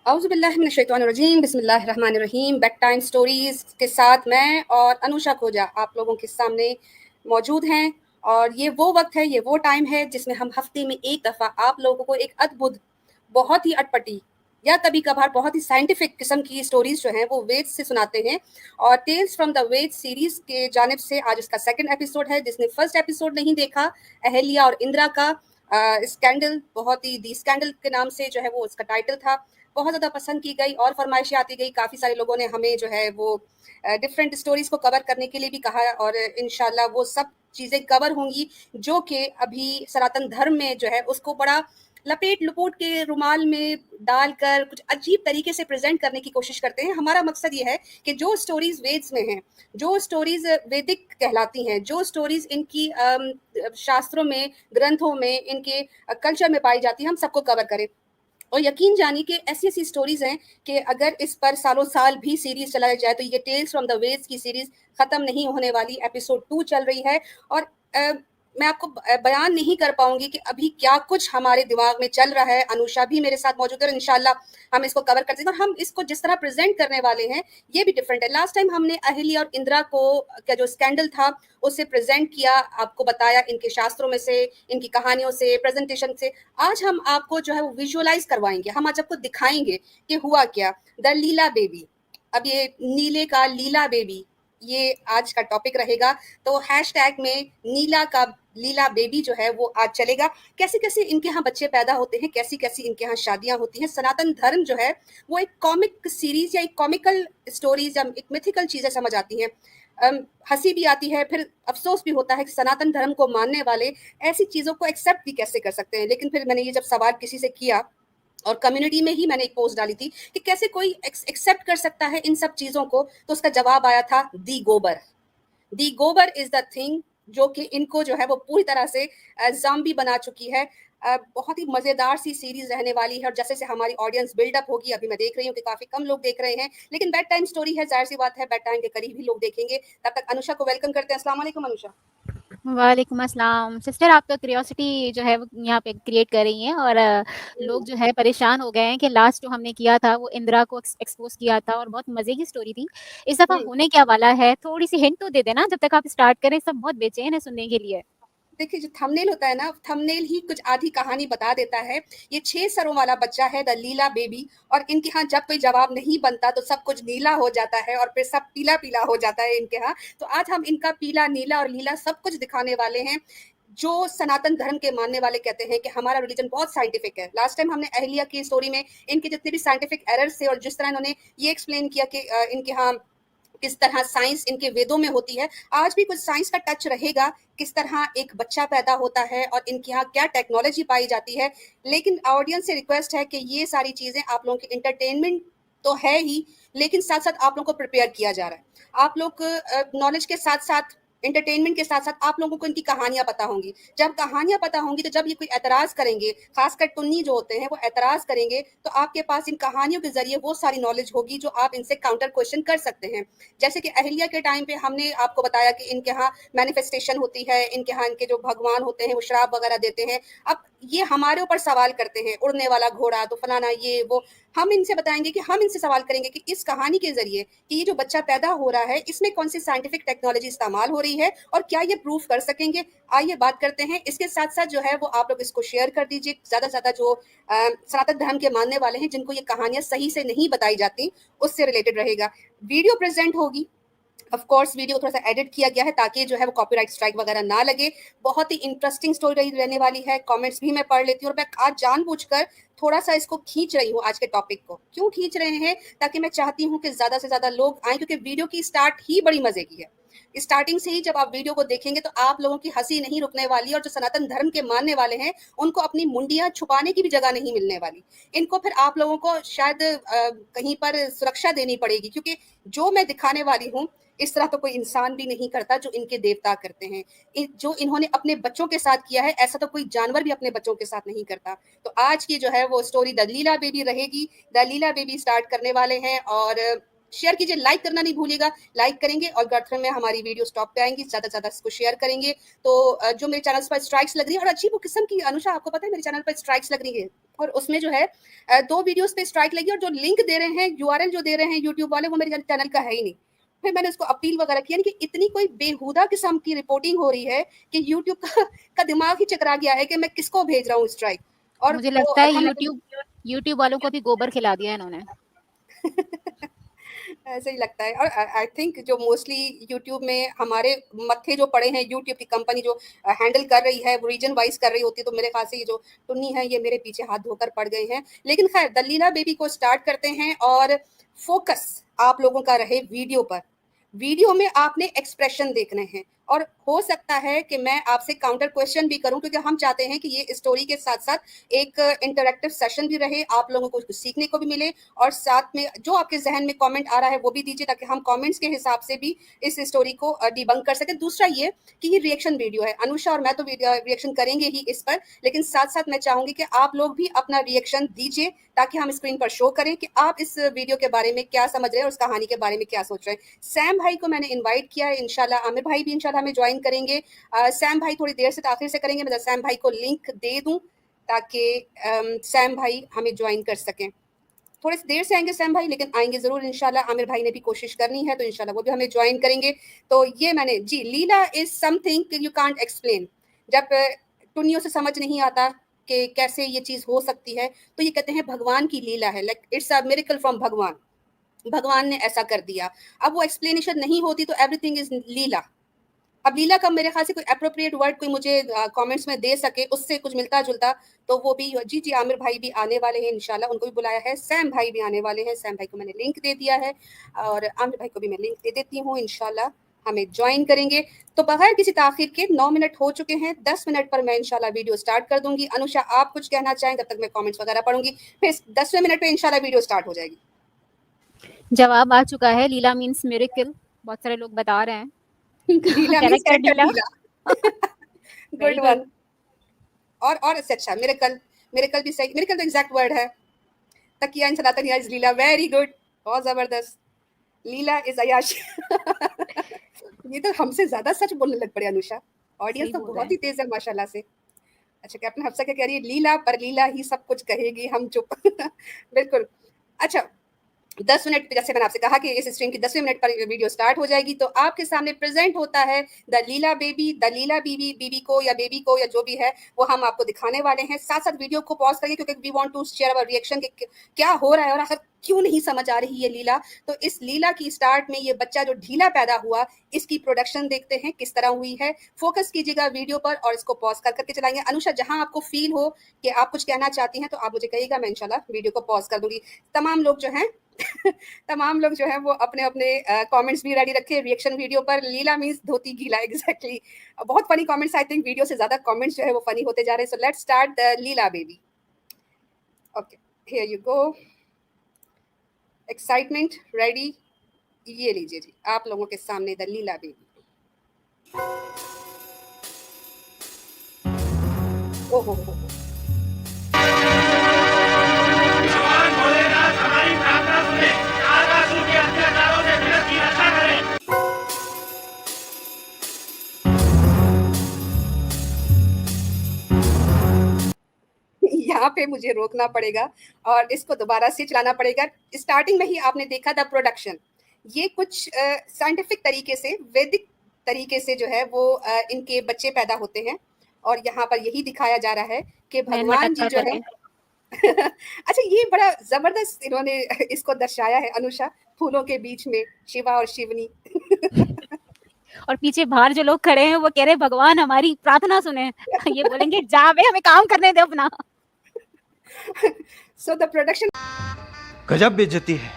औज़ुबिल्लाहिमिनश्शैतानिर्रजीम बिस्मिल्लाहिर्रहमानिर्रहीम। Bed time stories के साथ मैं और अनुषा खोजा आप लोगों के सामने मौजूद हैं। और ये वो वक्त है, ये वो टाइम है जिसमें हम हफ्ते में एक दफ़ा आप लोगों को एक अद्भुत, बहुत ही अटपटी या कभी कभार बहुत ही साइंटिफिक किस्म की स्टोरीज जो हैं वो वेद से सुनाते हैं। और tales from the Veda series के जानिब से आज इसका सेकंड एपिसोड है। जिसने फर्स्ट एपिसोड नहीं देखा, अहल्या और इंदिरा का स्कैंडल, बहुत ही दी स्कैंडल के नाम से जो है वो उसका टाइटल था, बहुत ज़्यादा पसंद की गई और फरमाइशें आती गई। काफ़ी सारे लोगों ने हमें जो है वो डिफरेंट स्टोरीज को कवर करने के लिए भी कहा और इंशाल्लाह वो सब चीज़ें कवर होंगी जो कि अभी सनातन धर्म में जो है उसको बड़ा लपेट लुपोट के रुमाल में डालकर कुछ अजीब तरीके से प्रेजेंट करने की कोशिश करते हैं। हमारा मकसद ये है कि जो स्टोरीज वेद्स में हैं, जो स्टोरीज वैदिक कहलाती हैं, जो स्टोरीज इनकी शास्त्रों में, ग्रंथों में, इनके कल्चर में पाई जाती है, हम सबको कवर करें। और यकीन जानिए कि ऐसी ऐसी स्टोरीज हैं कि अगर इस पर सालों साल भी सीरीज चलाया जाए तो ये टेल्स फ्रॉम द वेद्स की सीरीज खत्म नहीं होने वाली। एपिसोड 2 चल रही है और मैं आपको बयान नहीं कर पाऊंगी कि अभी क्या कुछ हमारे दिमाग में चल रहा है। अनुषा भी मेरे साथ मौजूद है और इंशाल्लाह हम इसको कवर करते हैं। और हम इसको जिस तरह प्रेजेंट करने वाले हैं ये भी डिफरेंट है। लास्ट टाइम हमने अहिल्या और इंदिरा को का जो स्कैंडल था उसे प्रेजेंट किया, आपको बताया इनके शास्त्रों में से, इनकी कहानियों से, प्रेजेंटेशन से। आज हम आपको जो है वो विजुअलाइज करवाएंगे, हम आज आपको दिखाएंगे कि हुआ क्या। द लीला बेबी, अब ये नीले का लीला बेबी, ये आज का टॉपिक रहेगा। तो हैशटैग में नीला का लीला बेबी जो है वो आज चलेगा। कैसे कैसे इनके यहाँ बच्चे पैदा होते हैं, कैसी कैसी इनके यहाँ शादियां होती हैं। सनातन धर्म जो है वो एक कॉमिक सीरीज या एक कॉमिकल स्टोरीज या एक मिथिकल चीजें समझ आती हैं। हंसी भी आती है, फिर अफसोस भी होता है कि सनातन धर्म को मानने वाले ऐसी चीजों को एक्सेप्ट भी कैसे कर सकते हैं। लेकिन फिर मैंने ये जब सवाल किसी से किया और कम्युनिटी में ही मैंने एक पोस्ट डाली थी कि कैसे कोई एक्सेप्ट कर सकता है इन सब चीजों को, तो उसका जवाब आया था दी गोबर। दी गोबर इज द थिंग जो कि इनको जो है वो पूरी तरह से ज़ॉम्बी बना चुकी है। बहुत ही मज़ेदार सी सीरीज रहने वाली है और जैसे से हमारी ऑडियंस बिल्डअप होगी, अभी मैं देख रही हूँ कि काफ़ी कम लोग देख रहे हैं, लेकिन बेड टाइम स्टोरी है, जाहिर सी बात है बेड टाइम के करीब ही लोग देखेंगे। तब तक अनुषा को वेलकम करते हैं। अस्सलाम वालेकुम अनुषा। वालेकुम अस्सलाम। सिस्टर, आप तो क्यूरियोसिटी जो है वो यहाँ पे क्रिएट कर रही हैं और लोग जो है परेशान हो गए हैं कि लास्ट जो हमने किया था वो इंदिरा को एक्सपोज किया था और बहुत मज़े की स्टोरी थी। इस दफ़ा हम्म, होने क्या वाला है, थोड़ी-सी हिंट तो दे देना जब तक आप स्टार्ट करें, सब बहुत बेचैन है सुनने के लिए। देखिए जो थंबनेल होता है ना, थंबनेल ही कुछ आधी कहानी बता देता है। ये 6 सरों वाला बच्चा है, द लीला बेबी। और इनके यहाँ जब कोई जवाब नहीं बनता तो सब कुछ नीला हो जाता है और फिर सब पीला पीला हो जाता है इनके यहाँ। तो आज हम इनका पीला, नीला और लीला सब कुछ दिखाने वाले हैं। जो सनातन धर्म के मानने वाले कहते हैं कि हमारा रिलीजन बहुत साइंटिफिक है। लास्ट टाइम हमने अहलिया की स्टोरी में इनके जितने भी साइंटिफिक एरर्स थे और जिस तरह इन्होंने ये एक्सप्लेन किया कि इनके यहाँ किस तरह साइंस इनके वेदों में होती है, आज भी कुछ साइंस का टच रहेगा। किस तरह एक बच्चा पैदा होता है और इनके यहाँ क्या टेक्नोलॉजी पाई जाती है। लेकिन ऑडियंस से रिक्वेस्ट है कि ये सारी चीजें आप लोगों की इंटरटेनमेंट तो है ही, लेकिन साथ साथ आप लोगों को प्रिपेयर किया जा रहा है। आप लोग नॉलेज के साथ साथ, एंटरटेनमेंट के साथ साथ आप लोगों को इनकी कहानियां पता होंगी। जब कहानियां पता होंगी तो जब ये कोई एतराज करेंगे, खासकर टुन्नी जो होते हैं वो एतराज करेंगे, तो आपके पास इन कहानियों के जरिए वो सारी नॉलेज होगी जो आप इनसे काउंटर क्वेश्चन कर सकते हैं। जैसे कि अहिल्या के टाइम पे हमने आपको बताया कि इनके यहाँ मैनिफेस्टेशन होती है, इनके यहाँ इनके जो भगवान होते हैं वो श्राप वगैरह देते हैं। अब ये हमारे ऊपर सवाल करते हैं, उड़ने वाला घोड़ा तो फलाना ये वो। हम इनसे बताएंगे कि हम इनसे सवाल करेंगे कि इस कहानी के जरिए कि ये जो बच्चा पैदा हो रहा है इसमें कौन सी साइंटिफिक टेक्नोलॉजी इस्तेमाल हो रही है और क्या ये प्रूफ कर सकेंगे। आइए बात करते हैं। इसके साथ साथ जो है वो आप लोग इसको शेयर कर दीजिए ज्यादा से ज्यादा, जो सनातन धर्म के मानने वाले हैं जिनको ये कहानियां सही से नहीं बताई जाती, उससे रिलेटेड रहेगा। वीडियो प्रेजेंट होगी, ऑफ कोर्स वीडियो थोड़ा सा एडिट किया गया है ताकि जो है वो कॉपीराइट स्ट्राइक वगैरह ना लगे। बहुत ही इंटरेस्टिंग स्टोरी रहने वाली है। कमेंट्स भी मैं पढ़ लेती हूँ और मैं आज जानबूझकर थोड़ा सा इसको खींच रही हूँ। आज के टॉपिक को क्यों खींच रहे हैं, ताकि मैं चाहती हूँ कि ज्यादा से ज्यादा लोग आए, क्योंकि वीडियो की स्टार्ट ही बड़ी मजे की है। स्टार्टिंग से ही जब आप वीडियो को देखेंगे तो आप लोगों की हंसी नहीं रुकने वाली और जो सनातन धर्म के मानने वाले हैं उनको अपनी मुंडियां छुपाने की भी जगह नहीं मिलने वाली। इनको फिर आप लोगों को शायद कहीं पर सुरक्षा देनी पड़ेगी, क्योंकि जो मैं दिखाने वाली हूँ इस तरह तो कोई इंसान भी नहीं करता जो इनके देवता करते हैं। जो इन्होंने अपने बच्चों के साथ किया है ऐसा तो कोई जानवर भी अपने बच्चों के साथ नहीं करता। तो आज की जो है वो स्टोरी द लीला बेबी रहेगी। द लीला बेबी स्टार्ट करने वाले हैं और शेयर कीजिए, लाइक करना नहीं भूलिएगा, लाइक करेंगे और गर्थन में हमारी वीडियो टॉप पे आएंगी, ज़्यादा से ज़्यादा इसको शेयर करेंगे। तो जो मेरे चैनल पर स्ट्राइक्स लग रही है और अजीब किस्म की, अनुषा आपको पता है मेरे चैनल पर स्ट्राइक्स लग रही है, और उसमें जो है 2 वीडियोस पे स्ट्राइक लगी और जो लिंक दे रहे हैं, यूआरएल जो दे रहे हैं यूट्यूब वाले, वो मेरे चैनल का है ही नहीं। फिर मैंने उसको अपील वगैरह किया, कि इतनी कोई बेहुदा किस्म की रिपोर्टिंग हो रही है कि यूट्यूब का दिमाग ही चकरा गया है कि मैं किसको भेज रहा हूँ स्ट्राइक। और मुझे वो लगता है अल्हम्दुलिल्लाह यूट्यूब वालों को भी गोबर खिला दिया इन्होंने। ऐसे ही लगता है। और आई थिंक जो मोस्टली यूट्यूब में हमारे मत्थे जो पड़े हैं, यूट्यूब की कंपनी जो हैंडल कर रही है, वो रीजन वाइज कर रही होती है, तो मेरे ख्याल से ये जो टुन्नी है ये मेरे पीछे हाथ धोकर पड़ गए हैं। लेकिन खैर, द लीला बेबी को स्टार्ट करते हैं और फोकस आप लोगों का रहे वीडियो पर। वीडियो में आपने एक्सप्रेशन देखने हैं, और हो सकता है कि मैं आपसे काउंटर क्वेश्चन भी करूं, क्योंकि हम चाहते हैं कि ये स्टोरी के साथ साथ एक इंटरैक्टिव सेशन भी रहे, आप लोगों को कुछ सीखने को भी मिले, और साथ में जो आपके जहन में कमेंट आ रहा है वो भी दीजिए, ताकि हम कमेंट्स के हिसाब से भी इस स्टोरी को डिबंक कर सकें। दूसरा ये कि ये रिएक्शन वीडियो है, अनुषा और मैं तो रिएक्शन करेंगे ही इस पर, लेकिन साथ साथ मैं चाहूंगी कि आप लोग भी अपना रिएक्शन दीजिए, ताकि हम स्क्रीन पर शो करें कि आप इस वीडियो के बारे में क्या समझ रहे हैं और उस कहानी के बारे में क्या सोच रहे हैं। सैम भाई को मैंने इनवाइट किया है, इंशाल्लाह आमिर भाई भी इंशाल्लाह हमें ज्वाइन करेंगे। सैम भाई थोड़ी देर से आखिर से करेंगे, मैं सैम भाई को लिंक दे दूं ताकि सैम भाई हमें ज्वाइन कर सकें। थोड़ी सी देर से आएंगे सैम भाई, लेकिन आएंगे जरूर इंशाल्लाह। आमिर भाई ने भी कोशिश करनी है, तो इंशाल्लाह वो भी हमें ज्वाइन करेंगे। तो ये मैंने जी, Leela is something you can't explain. जब टुनियों से समझ नहीं आता कि कैसे ये चीज हो सकती है, तो ये कहते हैं भगवान की लीला है, like it's a miracle from भगवान, भगवान ने ऐसा कर दिया। अब वो एक्सप्लेनेशन नहीं होती तो एवरीथिंग इज लीला। अब लीला का मेरे ख्याल से कोई अप्रोप्रिएट वर्ड कोई मुझे कमेंट्स में दे सके, उससे कुछ मिलता जुलता, तो वो भी जी जी। आमिर भाई भी आने वाले हैं इंशाल्लाह, उनको भी बुलाया है। सैम भाई भी आने वाले हैं, सैम भाई को मैंने लिंक दे दिया है, और आमिर भाई को भी मैं लिंक दे देती हूँ, इंशाल्लाह हमें ज्वाइन करेंगे। तो बगैर किसी ताखिर के 9 मिनट हो चुके हैं, 10 मिनट पर मैं इंशाल्लाह वीडियो स्टार्ट कर दूंगी। अनुषा आप कुछ कहना चाहें, तब तक मैं कॉमेंट्स वगैरह पढ़ूंगी, फिर 10वें मिनट पे इंशाल्लाह वीडियो स्टार्ट हो जाएगी। जवाब आ चुका है, लीला मीन्स मिरेकल, बहुत सारे लोग बता रहे हैं। Leela means character character Leela. Leela. Very good good. One. और इससे अच्छा मिरेकल, मिरेकल भी सही, मिरेकल तो एग्जैक्ट वर्ड है। तकिया इन सलातन या इज लीला, वेरी गुड, बहुत जबरदस्त। लीला इज अयाश। ये तो हमसे ज्यादा सच बोलने लग पड़े अनुषा, ऑडियंस सही तो बोल रहे बहुत हैं। ही तेज है माशाल्लाह से। अच्छा, कैप्टन हफ्सा क्या कह रही है, लीला पर लीला ही सब कुछ कहेगी, हम चुप। बिल्कुल। अच्छा, 10 मिनट पे, जैसे मैंने आपसे कहा कि इस स्ट्रीम की 10वें मिनट पर वीडियो स्टार्ट हो जाएगी, तो आपके सामने प्रेजेंट होता है द लीला बेबी, द लीला बीबी, बीबी को या बेबी को या जो भी है वो हम आपको दिखाने वाले हैं। साथ साथ वीडियो को पॉज करिए, क्योंकि we want to share our reaction कि क्या हो रहा है और आखिर क्यों नहीं समझ आ रही ये लीला। तो इस लीला की स्टार्ट में ये बच्चा जो ढीला पैदा हुआ, इसकी प्रोडक्शन देखते हैं किस तरह हुई है। फोकस कीजिएगा वीडियो पर और इसको पॉज कर करके चलाएंगे। अनुषा, जहां आपको फील हो कि आप कुछ कहना चाहती हैं, तो आप मुझे कहिएगा, मैं इंशाल्लाह वीडियो को पॉज कर दूंगी। तमाम लोग जो हैं तमाम लोग जो है वो अपने अपने कमेंट्स भी रेडी रखे रिएक्शन वीडियो पर। लीला मींस धोती गीला, एग्जैक्टली। बहुत funny comments, I think video से ज्यादा कमेंट्स जो है वो फनी होते जा रहे हैं। So let's start the Leela baby. Okay, here you go. Excitement ready, ये लीजिए जी, आप लोगों के सामने द लीला बेबी। ओहो हो। यहाँ पे मुझे रोकना पड़ेगा और इसको दोबारा से चलाना पड़ेगा। स्टार्टिंग में ही आपने देखा था प्रोडक्शन, ये कुछ साइंटिफिक तरीके से, वैदिक तरीके से जो है वो इनके बच्चे पैदा होते हैं, और यहाँ पर यही दिखाया जा रहा है कि नैन भगवान जी मटक्का जो है। अच्छा, ये बड़ा जबरदस्त इन्होंने इसको दर्शाया है अनुषा, फूलों के बीच में शिवा और शिवनी। और पीछे बाहर जो लोग खड़े हैं वो कह रहे हैं भगवान हमारी प्रार्थना सुने। ये बोलेंगे जा बे, हमें काम करने दे अपना। सो द प्रोडक्शन गजब बेइज्जती है।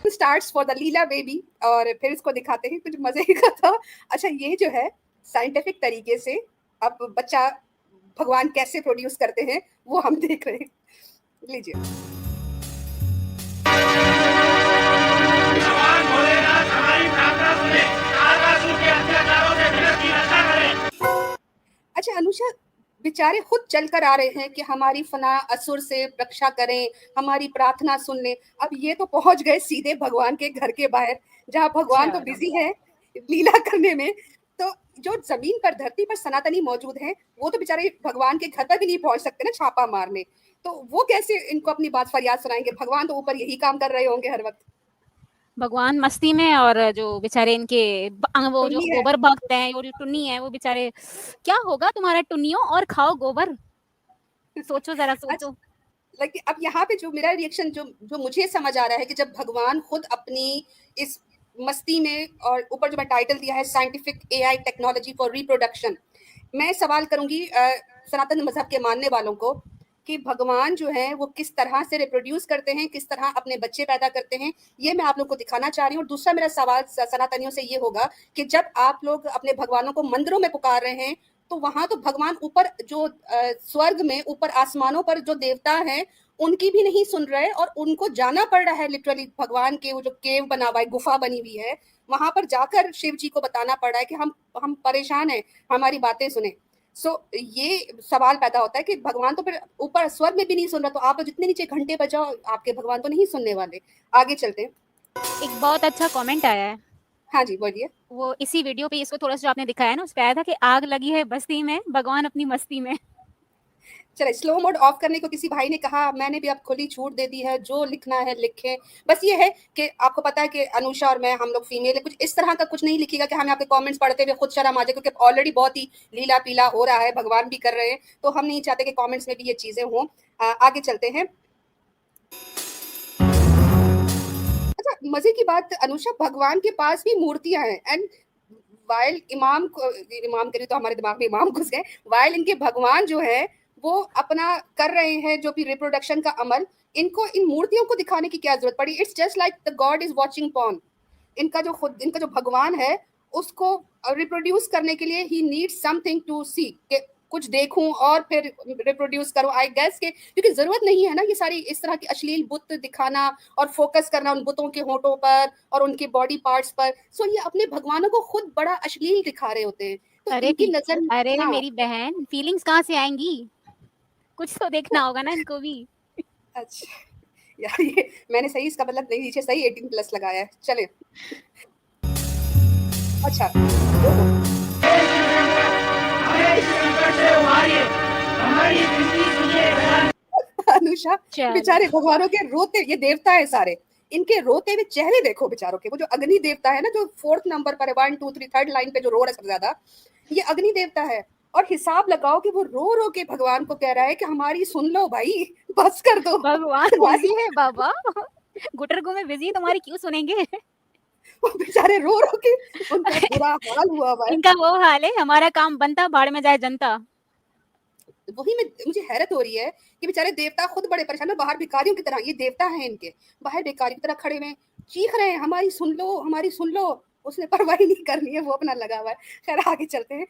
Starts for the Leela baby, और फिर इसको दिखाते हैं, कुछ मजे का था। अच्छा, ये जो है साइंटिफिक तरीके से अब बच्चा भगवान कैसे प्रोड्यूस करते हैं वो हम देख रहे हैं, लीजिए। अच्छा अनुषा, बेचारे खुद चलकर आ रहे हैं कि हमारी फना असुर से रक्षा करें, हमारी प्रार्थना सुन लें। अब ये तो पहुंच गए सीधे भगवान के घर के बाहर, जहां भगवान तो चलो बिजी है लीला करने में। तो जो जमीन पर, धरती पर सनातनी मौजूद हैं, वो तो बेचारे भगवान के घर पर भी नहीं पहुंच सकते ना छापा मारने। तो वो कैसे इनको अपनी बात फरियाद सुनाएंगे? भगवान तो ऊपर यही काम कर रहे होंगे हर वक्त। भगवान मस्ती में, और जो बेचारे इनके वो जो टुन्नी है। गोबर भक्त हैं और जो टुन्नी है वो बेचारे, क्या होगा तुम्हारा टुन्नियों, और खाओ गोबर। सोचो जरा, अच्छा, सोचो। लेकिन अब यहाँ पे जो मेरा रिएक्शन जो जो मुझे समझ आ रहा है कि जब भगवान खुद अपनी इस मस्ती में, और ऊपर जो मैं टाइटल दिया है scientific AI technology for reproduction, मैं सवाल करूंगी सनातन मजहब के मानने वालों को कि भगवान जो है वो किस तरह से रिप्रोड्यूस करते हैं, किस तरह अपने बच्चे पैदा करते हैं, ये मैं आप लोग को दिखाना चाह रही हूँ। और दूसरा मेरा सवाल सनातनियों से ये होगा कि जब आप लोग अपने भगवानों को मंदिरों में पुकार रहे हैं, तो वहां तो भगवान ऊपर जो स्वर्ग में, ऊपर आसमानों पर जो देवता हैं, उनकी भी नहीं सुन रहे, और उनको जाना पड़ रहा है लिटरली। भगवान के वो जो केव बना हुआ है, गुफा बनी हुई है, वहां पर जाकर शिव जी को बताना पड़ रहा है कि हम परेशान हैं, हमारी बातें सुने। सो ये सवाल पैदा होता है कि भगवान तो फिर ऊपर स्वर्ग में भी नहीं सुन रहा, तो आप जितने नीचे घंटे बजाओ, आपके भगवान तो नहीं सुनने वाले। आगे चलते हैं। एक बहुत अच्छा कमेंट आया है, हाँ जी, बोलिए। वो इसी वीडियो पे, इसको थोड़ा सा जो आपने दिखाया है ना, उस पे आया था कि आग लगी है बस्ती में, भगवान अपनी मस्ती में। चले, स्लो मोड ऑफ करने को किसी भाई ने कहा, मैंने भी अब खुली छूट दे दी है, जो लिखना है लिखें। बस ये है कि आपको पता है कि अनुषा और मैं, हम लोग फीमेल है, कुछ इस तरह का कुछ नहीं लिखिएगा कि हमें आपके कमेंट्स पढ़ते हुए खुद शर्म आ जाए, क्योंकि ऑलरेडी बहुत ही लीला पीला हो रहा है, भगवान भी कर रहे हैं, तो हम नहीं चाहते कि कॉमेंट्स में भी ये चीजें हों। आगे चलते हैं। अच्छा, मजे की बात अनुषा, भगवान के पास भी मूर्तियां हैं, एंड वाइल इमाम करी तो हमारे दिमाग में इमाम घुस गए। वाइल इनके भगवान जो है वो अपना कर रहे हैं जो भी रिप्रोडक्शन का अमल, इनको इन मूर्तियों को दिखाने की क्या जरूरत पड़ी? It's just like the god is watching porn. इनका जो भगवान है, उसको रिप्रोड्यूस करने के लिए ही नीड्स समथिंग टू सी, कुछ देखूं और फिर रिप्रोड्यूस करूं, आई गेस के, क्योंकि जरूरत नहीं है ना ये सारी इस तरह की अश्लील बुत दिखाना और फोकस करना उन बुतों के होठों पर और उनके बॉडी पार्ट्स पर। सो ये अपने भगवानों को खुद बड़ा अश्लील दिखा रहे होते हैं, तो अरे इनकी नजर। अरे हाँ, मेरी बहन, फीलिंग्स कहाँ से आएंगी? कुछ तो देखना होगा ना इनको भी। अच्छा यार, ये मैंने सही इसका मतलब नहीं, नीचे सही 18+ लगाया है। चले, अच्छा, अनुषा, चलो, बेचारे भगवानों के रोते, ये देवता है सारे, इनके रोते हुए चेहरे देखो बेचारों के। वो जो अग्नि देवता है ना, जो 4th नंबर पर है, 1 2 3 3rd लाइन पे जो रो रहा है सबसे ज्यादा, ये अग्नि देवता है। और हिसाब लगाओ कि वो रो रो के भगवान को कह रहा है कि हमारी सुन लो भाई, बस कर दो भगवान तुम्हारी। बिजी है बाबा। गुटरगु में बिजी, तुम्हारी क्यों सुनेंगे? वो बेचारे रो रो के, उनका बुरा हाल हुआ हुआ है। इनका वो हाल है, हमारा काम बनता, भाड़ में जाए जनता। वही में मुझे हैरत हो रही है कि बेचारे देवता खुद बड़े परेशान है, बाहर भिखारियों की तरह, ये देवता है इनके, बाहर भिखारी की तरह खड़े हुए चीख रहे हैं, हमारी सुन लो, हमारी सुन लो। उसने परवाही नहीं करनी है, वो अपना लगा हुआ है। खैर, आगे चलते हैं।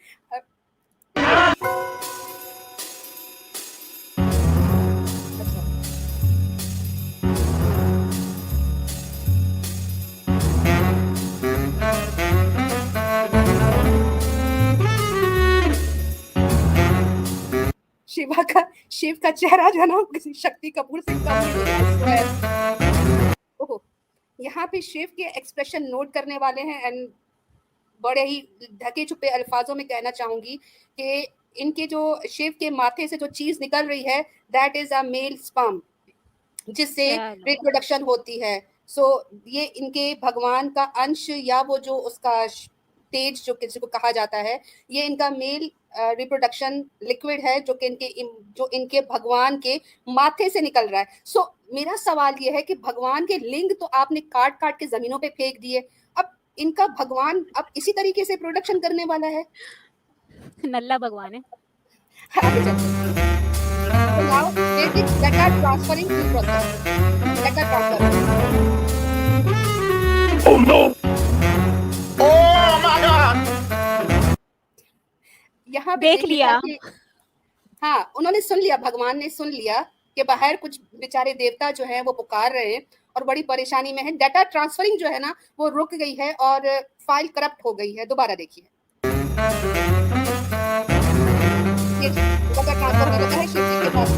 अच्छा, शिव का चेहरा जो है ना, किसी शक्ति कपूर से कम नहीं लग रहा है। ओहो, यहाँ पे शिव के एक्सप्रेशन नोट करने वाले हैं, एंड बड़े ही ढके छुपे अल्फाजों में कहना चाहूंगी कि इनके जो शिव के माथे से जो चीज निकल रही है, that is a mail sperm, जिससे चलो, रिप्रोडक्शन होती है। सो ये इनके भगवान का अंश, या वो जो उसका तेज जो किसी को कहा जाता है, ये इनका मेल रिप्रोडक्शन लिक्विड है, जो इनके भगवान के माथे से निकल रहा है। सो मेरा सवाल ये है कि भगवान के लिंग तो आपने काट काट के जमीनों पे फेंक दिए, अब इनका भगवान अब इसी तरीके से प्रोडक्शन करने वाला है। नल्ला भगवान है। आगे चलते हैं। So now basic data transferring to process. Data transfer. Oh no! Oh my God! यहाँ पे देख देखिएगा लिया। कि हाँ, उन्होंने सुन लिया, भगवान ने सुन लिया कि बाहर कुछ बेचारे देवता जो हैं वो पुकार रहे हैं और बड़ी परेशानी में है। डाटा ट्रांसफरिंग जो है ना, वो रुक गई है और फाइल करप्ट हो गई है। दोबारा देखिए, आगे बच्चा ट्रांसफर होने लगा है शिव जी के पास।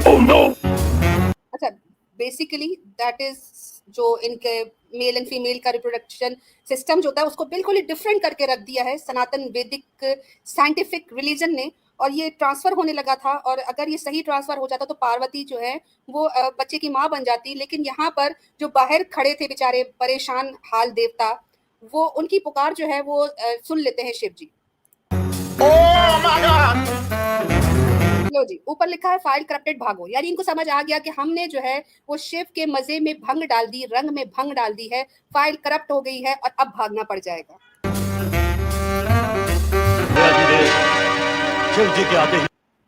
Oh no! अच्छा, बेसिकली दैट इज जो इनके मेल एंड फीमेल का रिप्रोडक्शन सिस्टम जो होता है उसको बिल्कुल ही डिफरेंट करके रख दिया है सनातन वैदिक साइंटिफिक रिलीजन ने, और ये ट्रांसफर होने लगा था। और अगर ये सही ट्रांसफर हो जाता तो पार्वती जो है वो बच्चे की माँ बन जाती, लेकिन यहाँ पर जो बाहर खड़े थे बेचारे परेशान हाल देवता, वो उनकी पुकार जो है वो सुन लेते हैं शिव जी। Oh my God! लो जी, ऊपर लिखा है फाइल करप्टेड भागो, यानी इनको समझ आ गया कि हमने जो है वो शिव के मजे में भंग डाल दी, रंग में भंग डाल दी है, फाइल करप्ट हो गई है और अब भागना पड़ जाएगा। शिव जी के आते ही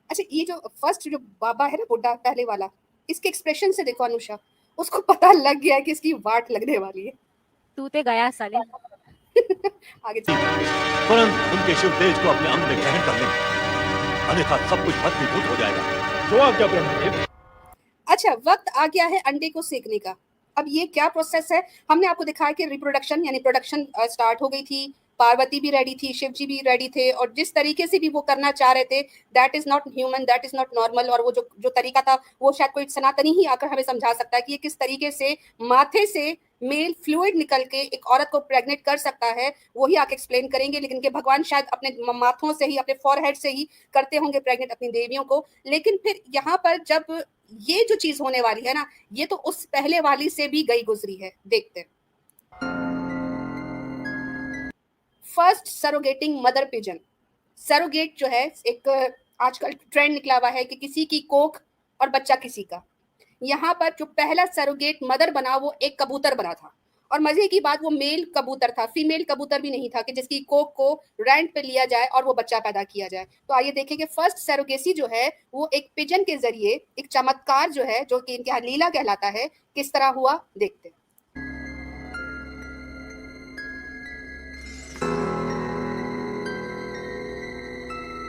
अच्छा, ये जो फर्स्ट जो बाबा है ना बुड्ढा पहले वाला, इसके एक्सप्रेशन से देखो अनुषा, उसको पता लग गया है कि इसकी वाट लगने वाली है। तूते गया साले। आगे चलिए। तुरंत उनके शिव तेज को अपने अंग में ग्रहण कर लें, अन्यथा सब कुछ भस्मीभूत हो जाएगा। जो आज्ञा ब्रह्मदेव। अच्छा, वक्त आ गया है अंडे को सेकने का। अब ये क्या प्रोसेस है, हमने आपको दिखाया कि रिप्रोडक्शन यानी प्रोडक्शन स्टार्ट हो गई थी, पार्वती भी रेडी थी, शिव जी भी रेडी थे, और जिस तरीके से भी वो करना चाह रहे थे that is not human, that is not normal. और वो जो तरीका था वो शायद कोई सनातनी ही आकर हमें समझा सकता है कि ये किस तरीके से माथे से मेल फ्लूइड निकल के एक औरत को प्रेग्नेंट कर सकता है, वही आके एक्सप्लेन करेंगे। लेकिन के भगवान शायद अपने माथों से ही, अपने फॉरहेड से ही करते होंगे प्रेग्नेंट अपनी देवियों को। लेकिन फिर यहाँ पर जब ये जो चीज होने वाली है ना, ये तो उस पहले वाली से भी गई गुजरी है। देखते हैं। First surrogating mother pigeon. Surrogate जो है एक आजकल ट्रेंड निकला हुआ है कि किसी की कोख और बच्चा किसी का। यहाँ पर जो पहला सरोगेट मदर बना वो एक कबूतर बना था, और मजे की बात वो मेल कबूतर था, फीमेल कबूतर भी नहीं था कि जिसकी कोख को रेंट पे लिया जाए और वो बच्चा पैदा किया जाए। तो आइए देखें कि फर्स्ट सरोगेसी जो है वो एक पिजन के जरिए, एक चमत्कार जो है जो कि इनके यहाँ लीला कहलाता है, किस तरह हुआ देखते हैं।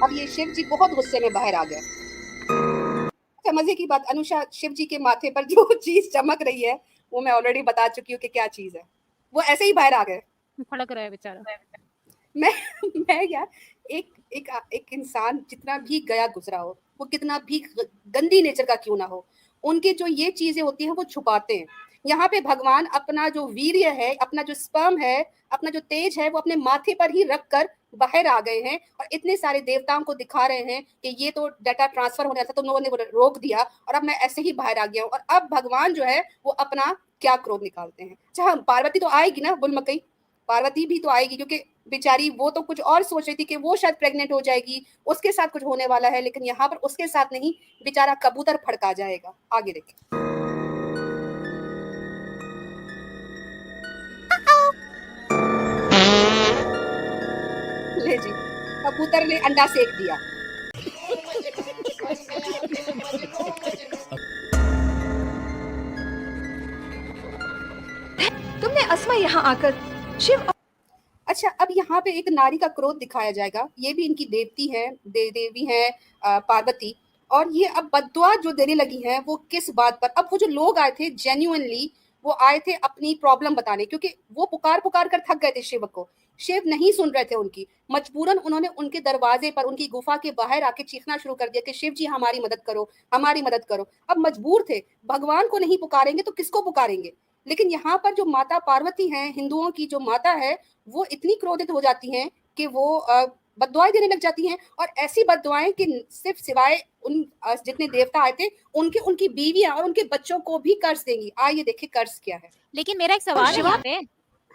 अब ये शिव जी बहुत गुस्से में बाहर आ गए। अच्छा, मजे की बात अनुषा, शिव जी के माथे पर जो चीज चमक रही है वो मैं ऑलरेडी बता चुकी हूँ कि क्या चीज है, वो ऐसे ही बाहर आ गए। फड़क रहा है बेचारा। मैं यार, एक इंसान जितना भी गया गुजरा हो, वो कितना भी गंदी नेचर का क्यों ना हो, उनके जो ये चीजें होती हैं वो छुपाते हैं। यहाँ पे भगवान अपना जो वीर्य है, अपना जो स्पर्म है, अपना जो तेज है, वो अपने माथे पर ही रख कर बाहर आ गए हैं और इतने सारे देवताओं को दिखा रहे हैं कि ये तो डाटा ट्रांसफर होने था, तुम लोगों ने वो रोक दिया और अब मैं ऐसे ही बाहर आ गया हूँ। और अब भगवान जो है वो अपना क्या क्रोध निकालते हैं। अच्छा, पार्वती तो आएगी ना, बुल मकई, पार्वती भी तो आएगी, क्योंकि बेचारी वो तो कुछ और सोच रही थी कि वो शायद प्रेग्नेंट हो जाएगी, उसके साथ कुछ होने वाला है, लेकिन यहाँ पर उसके साथ नहीं, बेचारा कबूतर फड़का जाएगा। आगे देखें। ले जी, कबूतर ने अंडा सेक दिया। तुमने अस्मा यहाँ आकर शिव। अच्छा, अब यहाँ पे एक नारी का क्रोध दिखाया जाएगा। ये भी इनकी देवती है, देवी है पार्वती, और ये अब बद्दुआ जो देने लगी है वो किस बात पर। अब वो जो लोग आए थे जेन्युइनली वो आए थे अपनी प्रॉब्लम बताने, क्योंकि वो पुकार पुकार कर थक गए थे शिव को, शिव नहीं सुन रहे थे उनकी। मजबूरन उन्होंने उनके दरवाजे पर, उनकी गुफा के बाहर आके चीखना शुरू कर दिया कि शिव जी हमारी मदद करो, हमारी मदद करो। अब मजबूर थे, भगवान को नहीं पुकारेंगे तो किसको पुकारेंगे। लेकिन यहाँ पर जो माता पार्वती है, हिंदुओं की जो माता है, वो इतनी क्रोधित हो जाती हैं कि वो बद्दुआएं देने लग जाती हैं, और ऐसी बद्दुआएं कि सिर्फ सिवाय उन जितने देवता आए थे उनके, उनकी बीवियां और उनके बच्चों को भी कर्ज देंगी। आइए देखिए कर्ज क्या है। लेकिन मेरा एक सवाल है यहाँ पे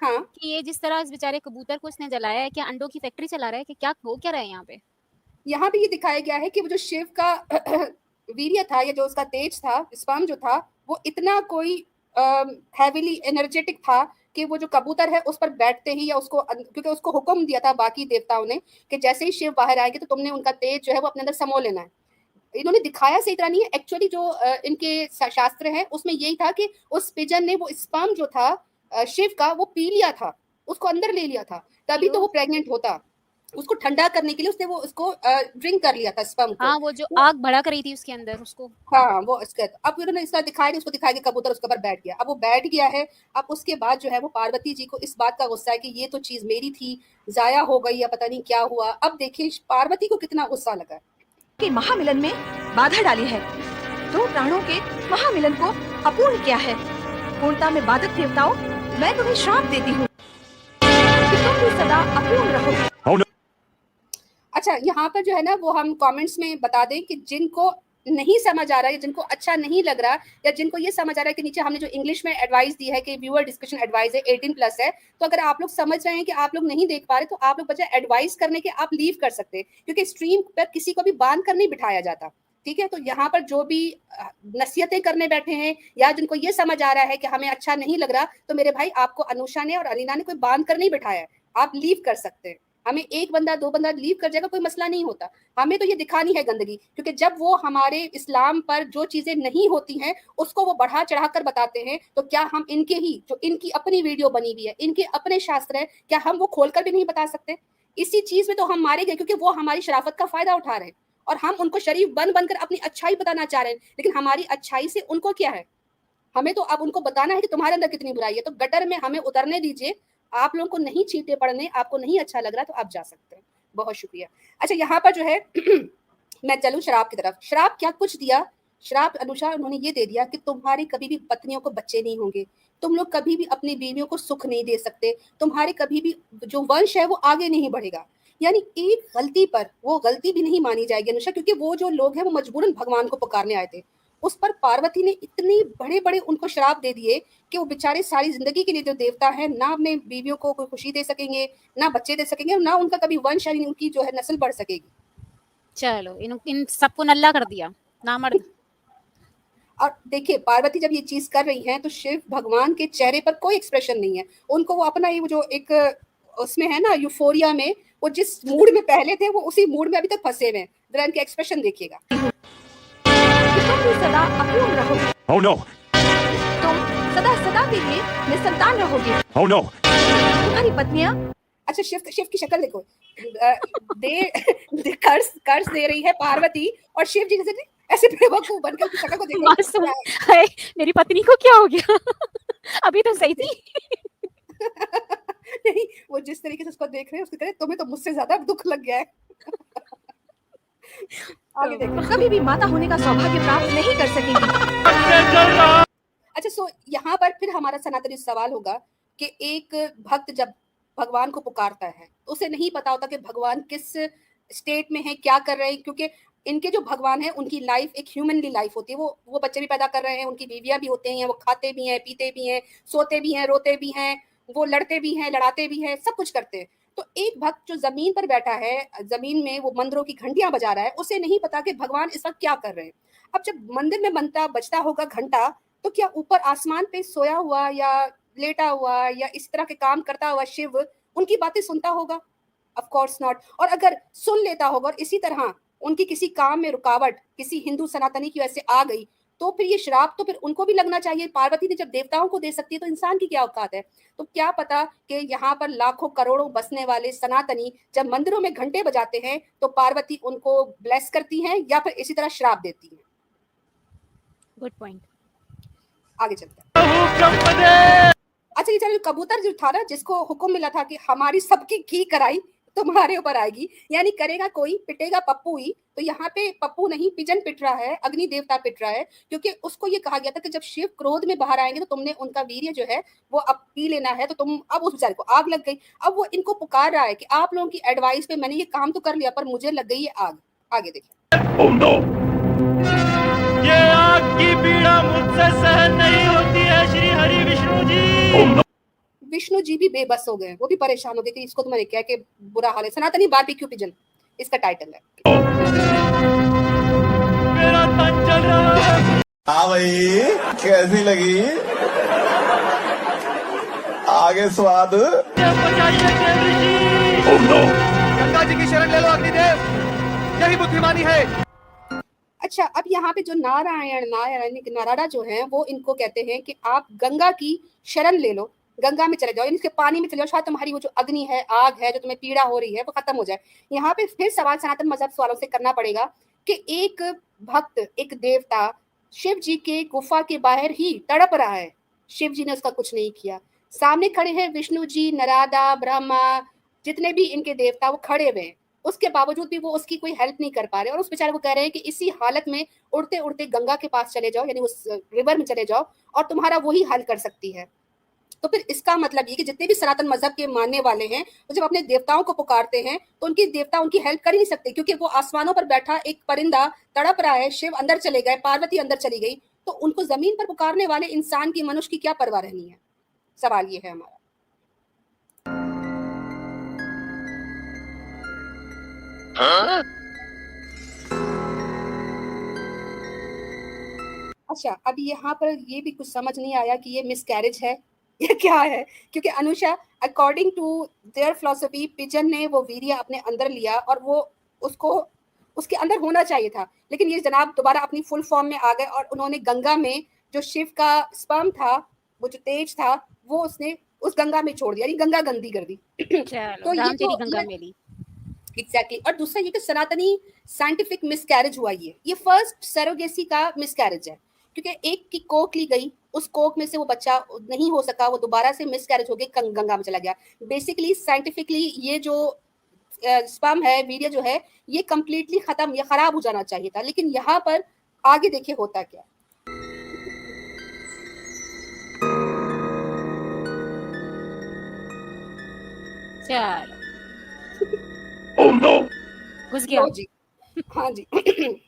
हाँ, कि ये जिस तरह इस बेचारे कबूतर को इसने जलाया है, क्या अंडों की फैक्ट्री चला रहा है कि क्या हो क्या रहा है यहाँ पे? यहाँ पे ये दिखाया गया है कि वो जो शिव का वीर्य था या जो उसका तेज था, स्पर्म जो था, वो इतना कोई हैवीली एनर्जेटिक था कि वो जो कबूतर है उस पर बैठते ही, या उसको, क्योंकि उसको हुक्म दिया था बाकी देवताओं ने कि जैसे ही शिव बाहर आएंगे तो तुमने उनका तेज जो है वो अपने अंदर समो लेना है। इन्होंने दिखाया सही तरह नहीं है, एक्चुअली जो इनके शास्त्र है उसमें यही था कि उस पिजन ने वो स्पर्म जो था शिव का वो पी लिया था, उसको अंदर ले लिया था, तभी तो वो प्रेग्नेंट होता। उसको ठंडा करने के लिए उसने वो उसको ड्रिंक कर लिया था स्पर्म को। हाँ, वो जो आग भड़क रही थी उसके अंदर उसको। हाँ, वो इसके अब उन्होंने इस तरह दिखाया नहीं, उसको दिखाया कि कबूतर उसके ऊपर बैठ गया। अब वो बैठ गया है, अब उसके बाद जो है वो पार्वती जी को इस बात का गुस्सा है कि ये तो चीज़ मेरी थी, ज़ाया हो गई या पता नहीं क्या हुआ। अब देखिए पार्वती को कितना गुस्सा लगा। के महामिलन में बाधा डाली है, दो प्राणों के महामिलन को अपूर्ण किया है। पूर्णता में बाधक देवताओं, मैं तुम्हें श्राप देती हूँ कि तुम भी सदा अपूर्ण रहोगे। Oh no! अच्छा, यहाँ पर जो है ना वो हम कमेंट्स में बता दें कि जिनको नहीं समझ आ रहा है, जिनको अच्छा नहीं लग रहा, या जिनको ये समझ आ रहा है कि नीचे हमने जो इंग्लिश में एडवाइस दी है कि व्यूअर डिस्कशन एडवाइस है 18+ है, तो अगर आप लोग समझ रहे हैं कि आप लोग नहीं देख पा रहे, तो आप लोग बजाय एडवाइस करने के आप लीव कर सकते हैं, क्योंकि स्ट्रीम पर किसी को भी बांध कर नहीं बिठाया जाता। ठीक है, तो यहाँ पर जो भी नसीहतें करने बैठे हैं या जिनको ये समझ आ रहा है कि हमें अच्छा नहीं लग रहा, तो मेरे भाई आपको अनुषा ने और अलीना ने कोई बांध कर नहीं बिठाया है, आप लीव कर सकते हैं। हमें एक बंदा दो बंदा लीव कर जाएगा, कोई मसला नहीं होता। हमें तो ये दिखानी है गंदगी, क्योंकि जब वो हमारे इस्लाम पर जो चीजें नहीं होती हैं उसको वो बढ़ा चढ़ा कर बताते हैं, तो क्या हम इनके ही जो इनकी अपनी वीडियो बनी हुई है, इनके अपने शास्त्र है, क्या हम वो खोलकर भी नहीं बता सकते? इसी चीज में तो हम मारे गए, क्योंकि वो हमारी शराफत का फायदा उठा रहे हैं और हम उनको शरीफ बनकर अपनी अच्छाई बताना चाह रहे हैं, लेकिन हमारी अच्छाई से उनको क्या है? हमें तो अब उनको बताना है कि तुम्हारे अंदर कितनी बुराई है। तो गटर में हमें उतरने दीजिए। आप लोगों को नहीं चीटे पड़ने, आपको नहीं अच्छा लग रहा तो आप जा सकते हैं। बहुत शुक्रिया। अच्छा, यहाँ पर जो है मैं चलूं शराब की तरफ। शराब क्या कुछ दिया? शराब अनुसार उन्होंने ये दे दिया कि तुम्हारी कभी भी पत्नियों को बच्चे नहीं होंगे, तुम लोग कभी भी अपनी बीवियों को सुख नहीं दे सकते, तुम्हारे कभी भी जो वंश है वो आगे नहीं बढ़ेगा। यानी एक गलती पर वो गलती भी नहीं मानी जाएगी अनुषा, क्योंकि वो जो लोग हैं वो मजबूरन भगवान को पुकारने आए थे। उस पर पार्वती ने इतने बड़े बड़े उनको श्राप दे दिए कि वो बेचारे सारी जिंदगी के लिए जो देवता है ना अपने बीवियों को कोई खुशी दे सकेंगे, ना बच्चे दे सकेंगे, ना उनका कभी वंश यानी उनकी जो है नस्ल बढ़ सकेगी। चलो इन सबको नल्ला कर दिया नामर्द। और देखिए पार्वती जब ये चीज कर रही हैं तो शिव भगवान के चेहरे पर कोई एक्सप्रेशन नहीं है। उनको वो अपना ही वो जो एक उसमें है ना यूफोरिया में, वो जिस मूड में पहले थे वो उसी मूड में अभी तक फंसे हुए हैं। जरा इनके एक्सप्रेशन देखिएगा। तुम भी सदा अपूर्ण रहोगे। Oh no! तुम सदा सदा के लिए निसंतान रहोगे। Oh no! तुम्हारी पत्नियां अच्छा, शिव की शक्ल देखो। कर्ज दे रही है पार्वती और शिव जी जैसे ऐसे बेवकूफ बनकर की शक्ल को मासूम। देखो। हाय, मेरी पत्नी को क्या हो गया? अभी तो सही थी। नहीं, वो जिस तरीके से उसको देख रहे हैं उसको कह रहे तुम्हें तो मुझसे ज्यादा दुख लग गया है। आगे देखो। कभी भी माता होने का सौभाग्य प्राप्त नहीं कर सकेंगी। अच्छा, सो यहाँ पर फिर हमारा सनातनी सवाल होगा कि एक भक्त जब भगवान को पुकारता है, उसे नहीं पता होता कि भगवान किस स्टेट में है, क्या कर रहे हैं, क्योंकि इनके जो भगवान है उनकी लाइफ एक ह्यूमनली लाइफ होती है। वो बच्चे भी पैदा कर रहे हैं, उनकी बीवियां भी होते हैं, वो खाते भी हैं, पीते भी हैं, सोते भी हैं, रोते भी हैं, वो लड़ते भी हैं, लड़ाते भी हैं, सब कुछ करते हैं। तो एक भक्त जो जमीन पर बैठा है, जमीन में वो मंदिरों की घंटियां बजा रहा है, उसे नहीं पता कि भगवान इस वक्त क्या कर रहे हैं। अब जब मंदिर में बजता होगा घंटा, तो क्या ऊपर आसमान पे सोया हुआ या लेटा हुआ या इस तरह के काम करता हुआ शिव उनकी बातें सुनता होगा? Of course not. और अगर सुन लेता होगा और इसी तरह उनकी किसी काम में रुकावट किसी हिंदू सनातनी की वजह से आ गई, तो फिर ये श्राप तो फिर उनको भी लगना चाहिए। पार्वती ने जब देवताओं को दे सकती है तो इंसान की क्या औकात है? तो क्या पता कि यहाँ पर लाखों करोड़ों बसने वाले सनातनी जब मंदिरों में घंटे बजाते हैं तो पार्वती उनको ब्लेस करती हैं या फिर इसी तरह श्राप देती हैं। Good point. आगे चलते हैं। अच्छा, ये चलो कबूतर जो था ना, जिसको हुक्म मिला था कि हमारी सबकी की कराई तुम्हारे ऊपर आएगी, यानी करेगा कोई पिटेगा पप्पू ही, तो यहाँ पे पप्पू नहीं पिजन पिट रहा है, अग्नि देवता पिट रहा है, क्योंकि उसको ये कहा गया था कि जब शिव क्रोध में बाहर आएंगे तो तुमने उनका वीर्य जो है वो अब पी लेना है। तो तुम अब उस बेचारे को आग लग गई। अब वो इनको पुकार रहा है कि आप लोगों की एडवाइस पे मैंने ये काम तो कर लिया पर मुझे लग गई है आग। आगे देखिए। Oh no! ये आग की पीड़ा मुझसे सहन नहीं होती है श्री हरि विष्णु जी। Oh no! विष्णु जी भी बेबस हो गए, वो भी परेशान हो गए कि इसको तो मैंने क्या कि बुरा हाल है। सनातनी बारबेक्यू पिजन इसका टाइटल है। मेरा तन जल रहा है। हाँ भाई, कैसी लगी? आगे स्वाद। बचाइए देव ऋषि। Oh no! गंगा जी की शरण ले लो अग्निदेव, यही बुद्धिमानी है। अच्छा, अब यहाँ पे जो नारायण जो है वो इनको कहते हैं कि आप गंगा की शरण ले लो। गंगा में चले जाओ, यानी इसके पानी में चले जाओ, शायद तुम्हारी वो जो अग्नि है, आग है, जो तुम्हें पीड़ा हो रही है, वो खत्म हो जाए। यहाँ पे फिर सवाल सनातन मजहब वालों से करना पड़ेगा कि एक भक्त, एक देवता शिव जी के गुफा के बाहर ही तड़प रहा है, शिव जी ने उसका कुछ नहीं किया। सामने खड़े हैं विष्णु जी, नरादा, ब्रह्मा, जितने भी इनके देवता वो खड़े हुए हैं, उसके बावजूद भी वो उसकी कोई हेल्प नहीं कर पा रहे, और उस बेचारे को कह रहे हैं कि इसी हालत में उड़ते उड़ते गंगा के पास चले जाओ, यानी उस रिवर में चले जाओ और तुम्हारा वही हल कर सकती है। तो फिर इसका मतलब ये कि जितने भी सनातन मजहब के मानने वाले हैं, वो जब अपने देवताओं को पुकारते हैं तो उनके देवता उनकी हेल्प कर ही नहीं सकते, क्योंकि वो आसमानों पर बैठा एक परिंदा तड़प रहा है, शिव अंदर चले गए, पार्वती अंदर चली गई, तो उनको जमीन पर पुकारने वाले इंसान की, मनुष्य की क्या परवाह रहनी है? सवाल ये है हमारा। अच्छा, अब यहाँ पर ये भी कुछ समझ नहीं आया कि ये मिसकैरेज है या क्या है, क्योंकि Anusha according to their philosophy pigeon ने वो वीर्य अपने अंदर लिया और वो उसको उसके अंदर होना चाहिए था, लेकिन ये जनाब दोबारा अपनी फुल फॉर्म में आ गए और उन्होंने गंगा में जो शिव का स्पर्म था, वो जो तेज था, वो उसने उस गंगा में छोड़ दिया, यानी गंगा गंदी कर दी। तो ये तो गंगा मेली एग्जैक्टली। और दूसरा ये कि सनातनी साइंटिफिक मिसकैरेज हुआ, ये फर्स्ट सरोगेसी का मिसकैरेज है, क्योंकि एक की कोक ली गई, उस कोक में से वो बच्चा नहीं हो सका, वो दोबारा से मिसकैरेज हो गई, गंगा में चला गया। बेसिकली साइंटिफिकली ये जो स्पर्म है, वीर्य जो है, ये कंप्लीटली खत्म या खराब हो जाना चाहिए था, लेकिन यहाँ पर आगे देखिए होता क्या। चलो Oh no! घुस गया। लो जी, हाँ जी।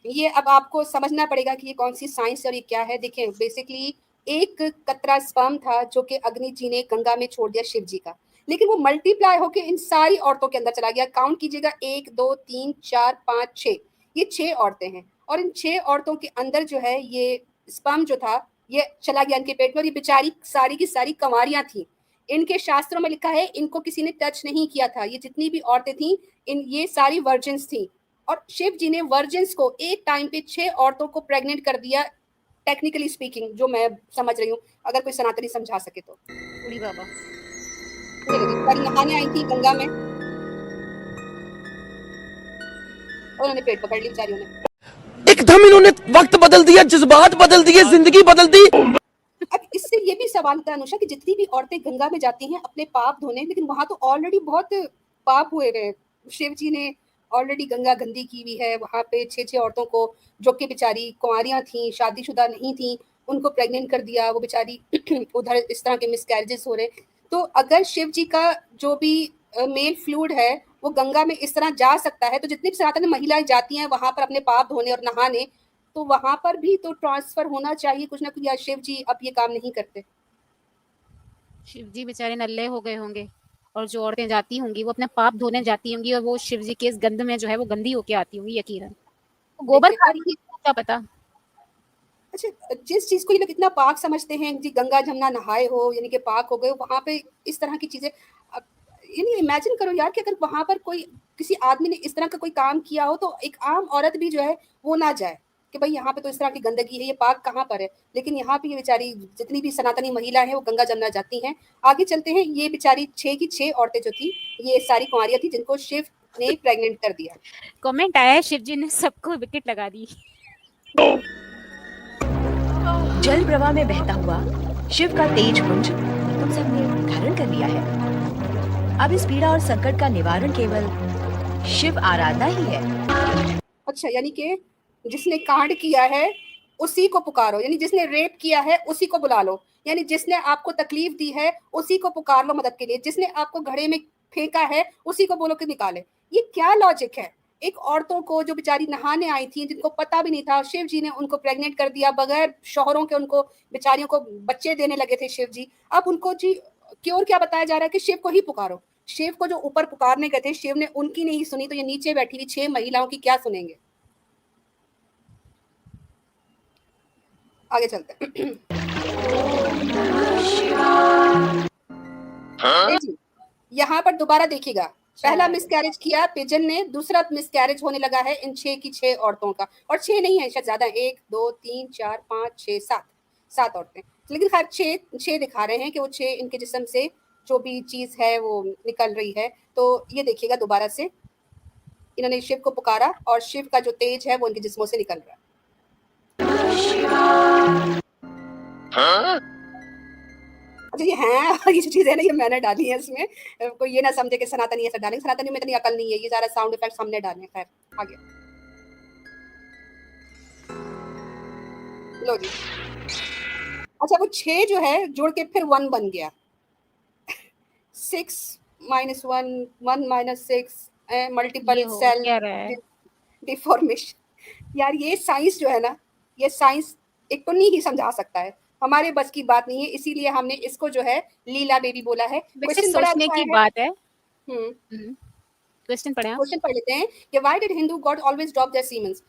ये अब आपको समझना पड़ेगा कि ये कौन सी साइंस है और ये क्या है। देखिए, बेसिकली एक कतरा स्पर्म था जो कि अग्नि जी ने गंगा में छोड़ दिया शिव जी का, लेकिन वो मल्टीप्लाई होकर इन सारी औरतों के अंदर चला गया। काउंट कीजिएगा, 1 2 3 4 5 6, ये 6 औरतें हैं, और इन 6 औरतों के अंदर जो है ये स्पर्म जो था ये चला गया इनके पेट में, और ये बेचारी सारी की सारी कंवारियां थी। इनके शास्त्रों में लिखा है इनको किसी ने टच नहीं किया था, ये जितनी भी औरतें थी ये सारी वर्जिन्स थी, और शिव जी ने वर्जिन्स को एक टाइम पे 6 औरतों को प्रेग्नेंट कर दिया, टेक्निकली स्पीकिंग, जो मैं समझ रही हूँ, अगर कोई सनातनी समझा सके तो। बूढ़ी बाबा कल नहाने आई थी गंगा में और उन्होंने पेट पकड़ ली बेचारियों ने। एकदम इन्होंने वक्त बदल दिया, जज्बात बदल दिए, जिंदगी बदल दी। अब इससे ये भी सवाल होता है अनुषा कि जितनी भी औरतें गंगा में जाती हैं अपने पाप धोने, लेकिन वहां तो ऑलरेडी बहुत पाप हुए हैं, शिव जी ने ऑलरेडी गंगा गंदी की हुई है, वहां पे 6 औरतों को जो कि बेचारी कुंवारियां थी, शादीशुदा नहीं थी, उनको प्रेग्नेंट कर दिया, वो बेचारी उधर इस तरह के मिसकैरेजेस हो रहे। तो अगर शिव जी का जो भी मेल फ्लूइड है वो गंगा में इस तरह जा सकता है, तो जितनी भी सनातन महिलाएं जाती हैं वहां पर अपने पाप धोने और नहाने, तो वहां पर भी तो ट्रांसफर होना चाहिए कुछ ना कुछ, या शिव जी अब ये काम नहीं करते? शिव जी बेचारे नल्ले हो गए होंगे, और जो औरतें जाती होंगी वो अपने पाप धोने जाती होंगी, और वो शिव जी के इस गंध में जो है वो गंदी होके आती होंगी यकीनन। गोबर देखिए, और ये क्या पता। अच्छा, जिस चीज को ये लोग इतना पाक समझते हैं जी, गंगा जमुना नहाए हो यानी कि पाक हो गए, वहां पे इस तरह की चीजें, यानी इमेजिन करो यार कि अगर वहां पर कोई किसी आदमी ने इस तरह का कोई काम किया हो तो एक आम औरत भी जो है वो ना जाए कि भाई यहाँ पे तो इस तरह की गंदगी है, ये पाक कहाँ पर है। लेकिन यहाँ पे ये बेचारी जितनी भी सनातनी महिला है वो गंगा जमुना जाती हैं। आगे चलते हैं, ये बेचारी 6 की 6 औरतें जो थी, ये सारी कुंवारियां थी जिनको शिव ने प्रेग्नेंट कर दिया। कमेंट आया है, शिव जी ने सबको विकेट लगा दी। जल प्रवाह में बहता हुआ शिव का तेज पुंज तुम सबने धारण कर लिया है। अब इस पीड़ा और संकट का निवारण केवल शिव आराधना ही है। अच्छा, यानी कि जिसने कांड किया है उसी को पुकारो, यानी जिसने रेप किया है उसी को बुला लो, यानी जिसने आपको तकलीफ दी है उसी को पुकार लो मदद के लिए, जिसने आपको घड़े में फेंका है उसी को बोलो कि निकाले। ये क्या लॉजिक है? एक औरतों को जो बेचारी नहाने आई थी, जिनको पता भी नहीं था, शिव जी ने उनको प्रेग्नेंट कर दिया, बगैर शौहरों के उनको बेचारियों को बच्चे देने लगे थे शिव जी। अब उनको जी क्यों क्या बताया जा रहा है कि शिव को ही पुकारो। शिव को जो ऊपर पुकारने गए थे, शिव ने उनकी नहीं सुनी, तो ये नीचे बैठी हुई 6 महिलाओं की क्या सुनेंगे? आगे चलते हैं। यहाँ पर दोबारा देखिएगा, पहला मिसकैरेज किया पिजन ने, दूसरा मिसकैरेज होने लगा है इन 6 की 6 औरतों का, और 6 नहीं है शायद ज्यादा, 1 2 3 4 5 6 7 7 औरतें। लेकिन खैर 6 दिखा रहे हैं कि वो 6 इनके जिस्म से जो भी चीज़ है वो निकल रही है। तो ये देखिएगा दोबारा से, इन्होंने शिव को पुकारा और शिव का जो तेज है वो इनके जिस्मों से निकल रहा है। अच्छा ये हैं ये जो चीज़ है ना ये मैंने डाली है इसमें, कोई ये ना समझे कि सनातनी ऐसा डालेंगे, सनातनी में इतनी अकल नहीं है, ये सारा साउंड इफेक्ट्स हमने डाले हैं। खैर आगे लो जी। अच्छा वो 6 जो है जुड़ के फिर 1 बन गया। 6 माइनस 1 1 माइनस 6 मल्टीपल ये हो सेल क्या रहा है? डिफॉर्मेशन। यार ये साइंस जो है ना, ये साइंस एक तो नहीं ही समझा सकता है, हमारे बस की बात नहीं है, इसीलिए हमने इसको जो है लीला बेबी बोला है। वैसे क्वेश्चन बड़ा सोचने अच्छा की है। बात है। हम्म क्वेश्चन पढ़े आप। क्वेश्चन पढ़ लेते हैं कि why did Hindu god always drop their semens.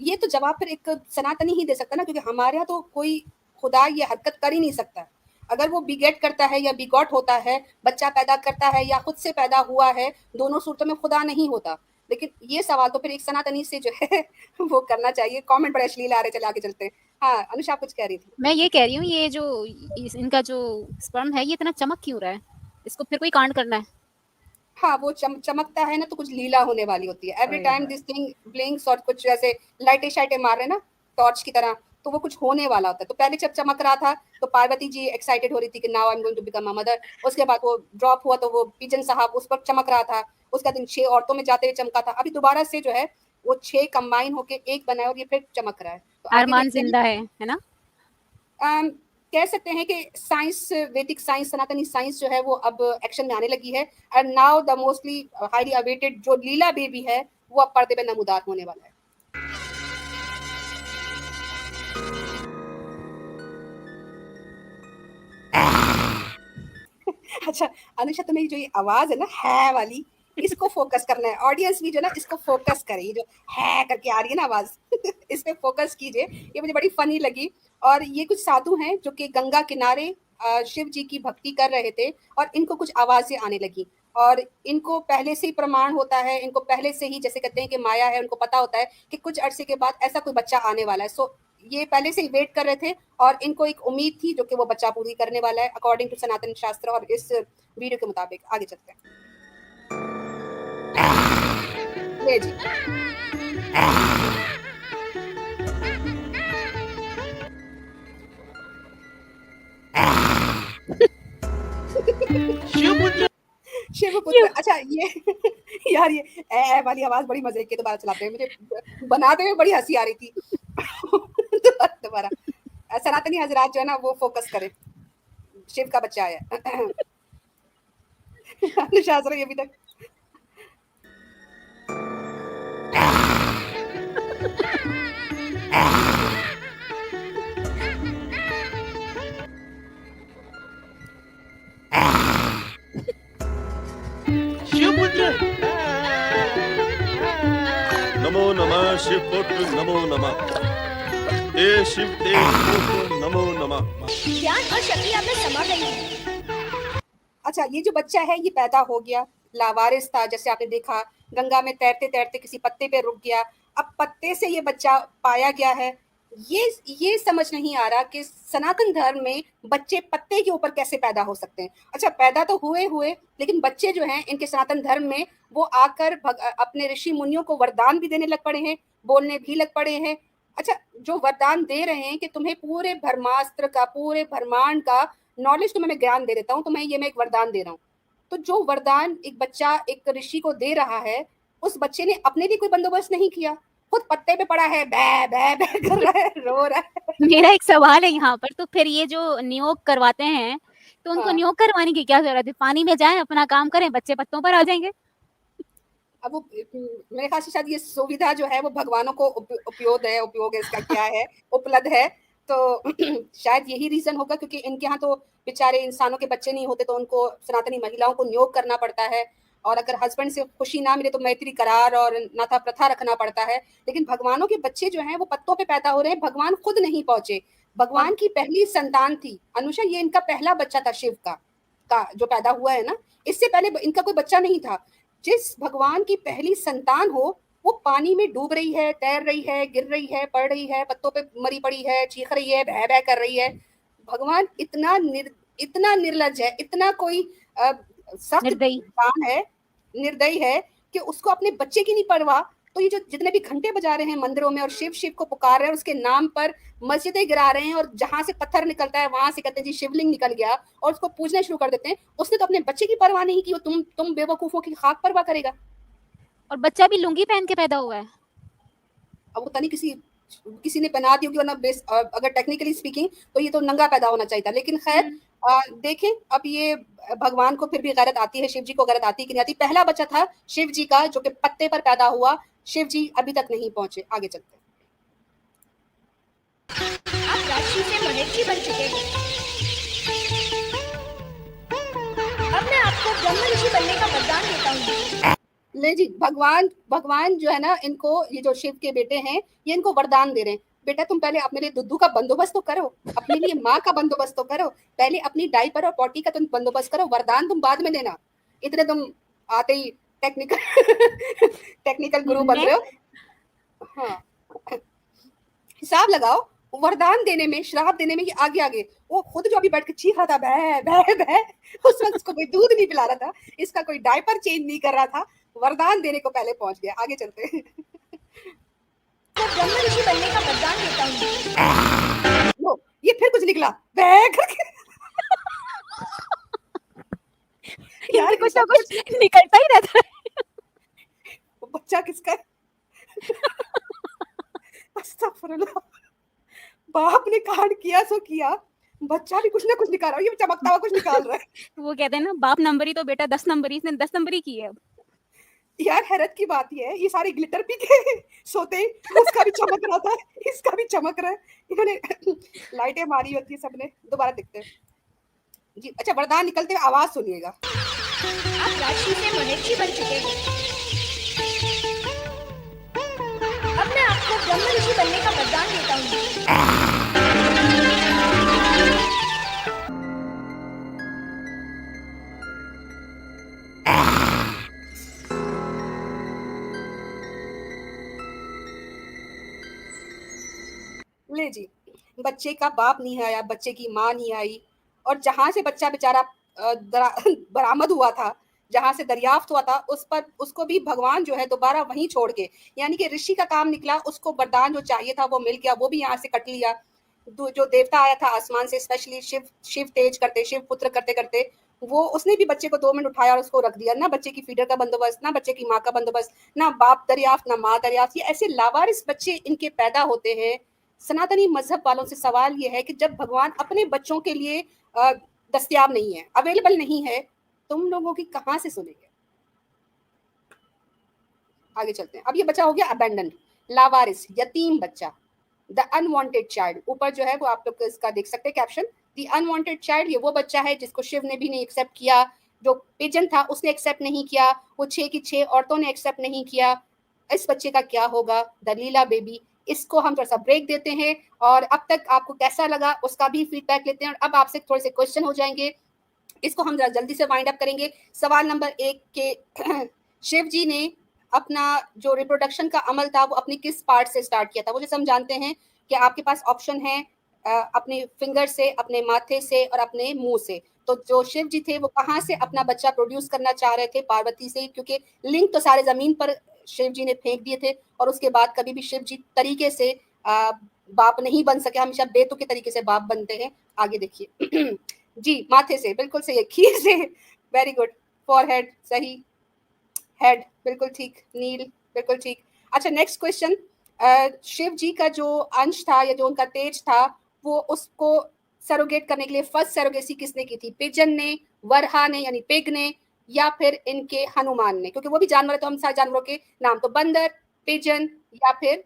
ये तो जवाब फिर एक सनातनी ही दे सकता ना, क्योंकि हमारे यहाँ तो कोई खुदा ये हरकत कर ही नहीं सकता। अगर वो बिगेट करता है या बिगॉट होता है, बच्चा पैदा करता है या खुद से पैदा हुआ है, दोनों सूरतों में खुदा नहीं होता। लेकिन ये सवाल तो फिर एक सनातनी से जो है वो करना चाहिए। कमेंट बड़े अश्लील आ रहे, चले आगे चलते हैं। हाँ अनुषा आप कुछ कह रही थी। मैं ये कह रही हूँ ये जो इनका जो स्पर्म है ये इतना चमक क्यों रहा है? इसको फिर कोई कांड करना है? हाँ वो चमकता है ना तो कुछ लीला होने वाली होती है। एवरी अरे टाइम भाई। दिस थिंग ब्लिंक्स और कुछ ऐसे लाइटें शाइटें मार रहे हैं ना टॉर्च की तरह, तो वो कुछ होने वाला होता है। तो पहले जब चमक रहा था तो पार्वती जी एक्साइटेड हो रही थी कि now I am going to become a mother. उसके बाद वो ड्रॉप हुआ तो वो पिजन साहब उस पर चमक रहा था। उसका दिन 6 औरतों में जाते हुए चमका था। अभी दोबारा से जो है वो 6 कंबाइन होके एक बना है और ये फिर चमक रहा है। तो आगे अरमान देखते हैं। जिंदा है ना? कह सकते हैं कि साइंस, वैदिक साइंस, सनातनी साइंस जो है वो अब एक्शन में आने लगी है। And now the mostly highly awaited जो लीला बेबी है वो अब पर्दे पे नमूदार होने वाला है। अच्छा अनुषा तुम्हें जो ये आवाज है ना है वाली, इसको फोकस करना है। ऑडियंस भी जो ना इसको फोकस करे, ये जो है करके आ रही है ना आवाज इस पे फोकस कीजिए। ये मुझे बड़ी फनी लगी। और ये कुछ साधु हैं जो कि गंगा किनारे शिव जी की भक्ति कर रहे थे और इनको कुछ आवाजें आने लगी और इनको पहले से ही प्रमाण होता है, इनको पहले से ही जैसे कहते हैं कि माया है, उनको पता होता है कि कुछ अरसे के बाद ऐसा कोई बच्चा आने वाला है। सो ये पहले से ही वेट कर रहे थे और इनको एक उम्मीद थी जो कि वो बच्चा पूरी करने वाला है अकॉर्डिंग टू सनातन शास्त्र। और इस वीडियो के मुताबिक आगे चलते हैं। ये जी शिवपुत्र शिवपुत्र। अच्छा ये यार ये ए वाली आवाज बड़ी मजे की, दोबारा चलाते हैं। मुझे बनाते हुए बड़ी हंसी आ रही थी। दोबारा सनातनी हजरात जो है ना वो फोकस करें। शिव का बच्चा आया अनुषा हंस रही है अभी तक। शिवपुत्र नमो नमः शिवपुत्र नमो नमः। हे शिव तेज पुत्र नमो नमः। ज्ञान और शक्ति आप में समा गई है। अच्छा ये जो बच्चा है ये पैदा हो गया, लावारिस था, जैसे आपने देखा गंगा में तैरते तैरते किसी पत्ते पे रुक गया। अब पत्ते से ये बच्चा पाया गया है। ये समझ नहीं आ रहा कि सनातन धर्म में बच्चे पत्ते के ऊपर कैसे पैदा हो सकते हैं। अच्छा पैदा तो हुए लेकिन बच्चे जो हैं इनके सनातन धर्म में वो आकर अपने ऋषि मुनियों को वरदान भी देने लग पड़े हैं, बोलने भी लग पड़े हैं। अच्छा जो वरदान दे रहे हैं कि तुम्हें पूरे ब्रह्मास्त्र का, पूरे ब्रह्मांड का नॉलेज तुम्हें मैं ज्ञान दे देता हूँ, तुम्हें ये मैं एक वरदान दे रहा हूँ। तो जो वरदान एक बच्चा एक ऋषि को दे रहा है, उस बच्चे ने अपने लिए कोई बंदोबस्त नहीं किया, खुद पत्ते पे पड़ा है, बै बै बै कर रहा है, रो रहा है। मेरा एक सवाल है यहाँ पर, तो फिर ये जो नियोग करवाते हैं तो उनको हाँ। नियोग करवाने की क्या जरूरत है? पानी में जाएं अपना काम करें, बच्चे पत्तों पर आ जाएंगे। अब वो मेरे ख्याल से शायद ये सुविधा जो है वो भगवानों को उपयोग इसका क्या है उपलब्ध है। तो शायद यही रीजन होगा, क्योंकि इनके यहाँ तो बेचारे इंसानों के बच्चे नहीं होते तो उनको सनातनी महिलाओं को नियोग करना पड़ता है। और अगर हस्बैंड से खुशी ना मिले तो मैत्री करार और नाथा प्रथा रखना पड़ता है। लेकिन भगवानों के बच्चे जो हैं वो पत्तों पे पैदा हो रहे हैं, भगवान खुद नहीं पहुंचे। भगवान की पहली संतान थी अनुषा, ये इनका पहला बच्चा था शिव का जो पैदा हुआ है ना, इससे पहले इनका कोई बच्चा नहीं था। जिस भगवान की पहली संतान हो वो पानी में डूब रही है, तैर रही है, गिर रही है, पड़ रही है, पत्तों पे मरी पड़ी है, चीख रही है, भै भै कर रही है। भगवान इतना निर्लज्ज है, इतना कोई सख्त निर्दयी। इंसान है, निर्दयी है कि उसको अपने बच्चे की नहीं परवाह। तो ये जो जितने भी घंटे बजा रहे हैं मंदिरों में और शिव शिव को पुकार रहे हैं और उसके नाम पर मस्जिदें गिरा रहे हैं और जहां से पत्थर निकलता है वहां से कहते हैं जी शिवलिंग निकल गया और उसको पूजना शुरू कर देते हैं। उसने तो अपने बच्चे की परवाह नहीं की, वो तुम बेवकूफों की खाक परवाह करेगा। और बच्चा भी लुंगी पहन के पैदा हुआ है। अब वो तनी किसी ने पहना दी होगी, वरना अगर टेक्निकली स्पीकिंग तो ये तो नंगा पैदा होना चाहिए था। लेकिन खैर देखें, अब ये भगवान को फिर भी गैरत आती है, शिव जी को गैरत आती है कि नहीं आती। पहला बच्चा था शिव जी का जो कि पत्ते पर पैदा हुआ, शिव जी अभी तक नहीं पहुंचे। आगे चलते हैं। आप राशि से महेशी बन चुके हैं। अब मैं आपको ब्रह्म ऋषि बनने का वरदान देता हूँ। ले जी, भगवान जो है ना, इनको ये जो शिव के बेटे हैं ये इनको वरदान दे रहे हैं। बेटा तुम पहले अपने लिए दुद्धू का बंदोबस्त तो करो, अपने लिए माँ का बंदोबस्त तो करो, पहले अपनी डायपर और पॉटी का तुम बंदोबस्त करो, वरदान तुम बाद में देना। इतने तुम आते ही टेक्निकल गुरु बन रहे हो। हाँ, हिसाब लगाओ, वरदान देने में, श्राप देने में ये आगे। वो खुद जो अभी बैठ के चीख रहा था भै भै भै, उस वक्त उसको कोई दूध नहीं पिला रहा था, इसका कोई डायपर चेंज नहीं कर रहा था, वरदान देने को पहले पहुंच गया। आगे चलते हैं। तो ब्रह्म ऋषि बनने का वरदान देता हूँ। लो, ये फिर कुछ निकला भै करके। यार कुछ ना कुछ निकलता ही रहता है। बच्चा किसका है? अस्तगफुरुल्लाह। बाप ने कांड किया सो किया, बच्चा भी कुछ ना कुछ निकाल रहा है, ये चमकता हुआ कुछ निकाल रहा है। वो कहते हैं ना, बाप नंबरी तो बेटा 10 नंबरी, इसने 10 नंबरी की है। यार हैरत की बात ये है, ये सारे ग्लिटर पी के सोते, उसका भी चमक रहा था, इसका भी चमक रहा है। इन्होंने लाइटें मारी होती है सबने। दोबारा देखते हैं जी। अच्छा, वरदान निकलते हुए आवाज सुनिएगा। आप राशि से महेशी बन चुके हैं। अब मैं आपको ब्रह्म ऋषि बनने का वरदान देता हूँ। ले जी, बच्चे का बाप नहीं आया, बच्चे की माँ नहीं आई, और जहां से बच्चा बेचारा बरामद हुआ था, जहां से दरियाफ्त हुआ था, उस पर उसको भी भगवान जो है दोबारा वहीं छोड़ के, यानी कि ऋषि का काम निकला, उसको वरदान जो चाहिए था वो मिल गया, वो भी यहाँ से कट लिया। जो देवता आया था आसमान से, स्पेशली शिव तेज करते, शिव पुत्र करते करते, वो उसने भी बच्चे को 2 मिनट उठाया और उसको रख दिया। ना बच्चे की फीडर का बंदोबस्त, ना बच्चे की माँ का बंदोबस्त, ना बाप दरियाफ्त, ना माँ दरियाफ्त। ये ऐसे लावारिस बच्चे इनके पैदा होते हैं। सनातनी मजहब वालों से सवाल ये है कि जब भगवान अपने बच्चों के लिए दस्तयाब नहीं है, अवेलेबल नहीं है, तुम लोगों की कहां से सुनेंगे? आगे चलते हैं। अब ये बच्चा हो गया अबैंडन, लावारिस, यतीम बच्चा, द अनवांटेड चाइल्ड। ऊपर जो है वो आप लोग इसका देख सकते हैं कैप्शन, द अनवांटेड चाइल्ड। ये वो बच्चा है जिसको शिव ने भी नहीं एक्सेप्ट किया, जो पिजन था उसने एक्सेप्ट नहीं किया, वो 6 की 6 औरतों ने एक्सेप्ट नहीं किया। इस बच्चे का क्या होगा? दलीला बेबी। इसको हम थोड़ा सा ब्रेक देते हैं और अब तक आपको कैसा लगा उसका भी फीडबैक लेते हैं। और अब आपसे थोड़े से क्वेश्चन हो जाएंगे, इसको हम जरा जल्दी से वाइंड अप करेंगे। सवाल नंबर 1 के शिव जी ने अपना जो रिप्रोडक्शन का अमल था वो अपनी किस पार्ट से स्टार्ट किया था? वो जैसे हम जानते हैं कि आपके पास ऑप्शन है अपने फिंगर से, अपने माथे से और अपने मुंह से। तो जो शिव जी थे वो कहाँ से अपना बच्चा प्रोड्यूस करना चाह रहे थे? पार्वती से, क्योंकि लिंग तो सारे जमीन पर शिव जी ने फेंक दिए थे और उसके बाद कभी भी शिव जी तरीके से बाप नहीं बन सके, हमेशा बेतु के तरीके से बाप बनते हैं। आगे देखिए। जी, माथे से, बिल्कुल सही है। खीर से, वेरी गुड। फॉरहेड सही, हेड बिल्कुल ठीक, नील बिल्कुल ठीक। अच्छा, नेक्स्ट क्वेश्चन। शिव जी का जो अंश था या जो उनका तेज था, वो उसको सरोगेट करने के लिए फर्स्ट सरोगेसी किसने की थी? पिजन ने, वरहा ने यानी पिग ने, या फिर इनके हनुमान ने? क्योंकि वो भी जानवर है तो हम सारे जानवरों के नाम, तो बंदर, पिजन या फिर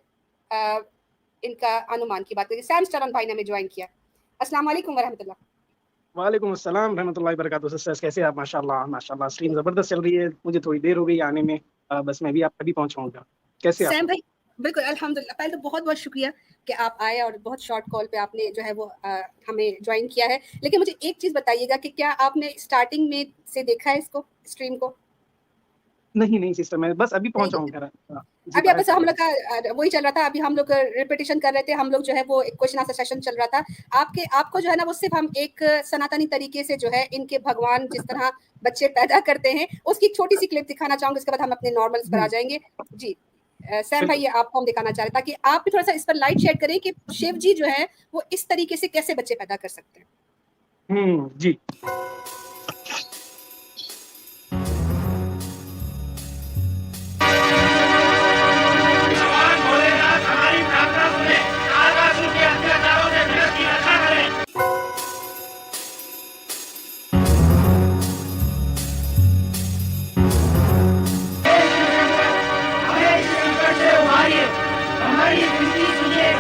इनका हनुमान की बात करें। सैम स्टरन भाई ने हमें ज्वाइन किया। अस्सलाम वालेकुम वरहमतुल्लाह। वालेकुम अस्सलाम रहमतुल्लाहि व बरकातुहू। सिस्टर्स कैसे आप? माशाल्लाह माशाल्लाह, स्ट्रीम जबरदस्त चल रही है। मुझे थोड़ी देर हो गई आने में, बस मैं भी आप तभी पहुंचाऊंगा। कैसे आप? सैम भाई बिल्कुल अल्हम्दुलिल्लाह। पहले तो बहुत बहुत शुक्रिया कि आप आए और बहुत शॉर्ट कॉल पे आपने जो है वो हमें ज्वाइन किया है। लेकिन मुझे एक चीज़ बताइएगा कि क्या आपने स्टार्टिंग में से देखा है इसको, स्ट्रीम को? नहीं सिस्टर, मैं बस अभी पहुंचा हूं घर। जी, अभी बस भारत हम का लोग का वही चल रहा था, अभी हम लोग रिपीटिशन कर रहे थे, हम लोग जो है वो एक क्वेश्चन आंसर सेशन चल रहा था। आपको जो है ना वो सिर्फ हम एक सनातनी तरीके से जो है इनके भगवान जिस तरह बच्चे पैदा करते हैं उसकी एक छोटी सी क्लिप दिखाना चाहूंगी, उसके बाद हम अपने नॉर्मल्स पर आ जी, जाएंगे। जी सैम भाई, बिल्कुल। ये आपको हम दिखाना चाह रहे ताकि आप भी थोड़ा सा इस पर लाइट शेड करें कि शिव जी जो है वो इस तरीके से कैसे बच्चे पैदा कर सकते हैं। जी। भगवान भोलेनाथ हमारी प्रार्थना सुने, आकाशों के अत्याचारों से जगत की रक्षा करें। हमें इस संकट से उबारिए, हमारी विनती सुनिए।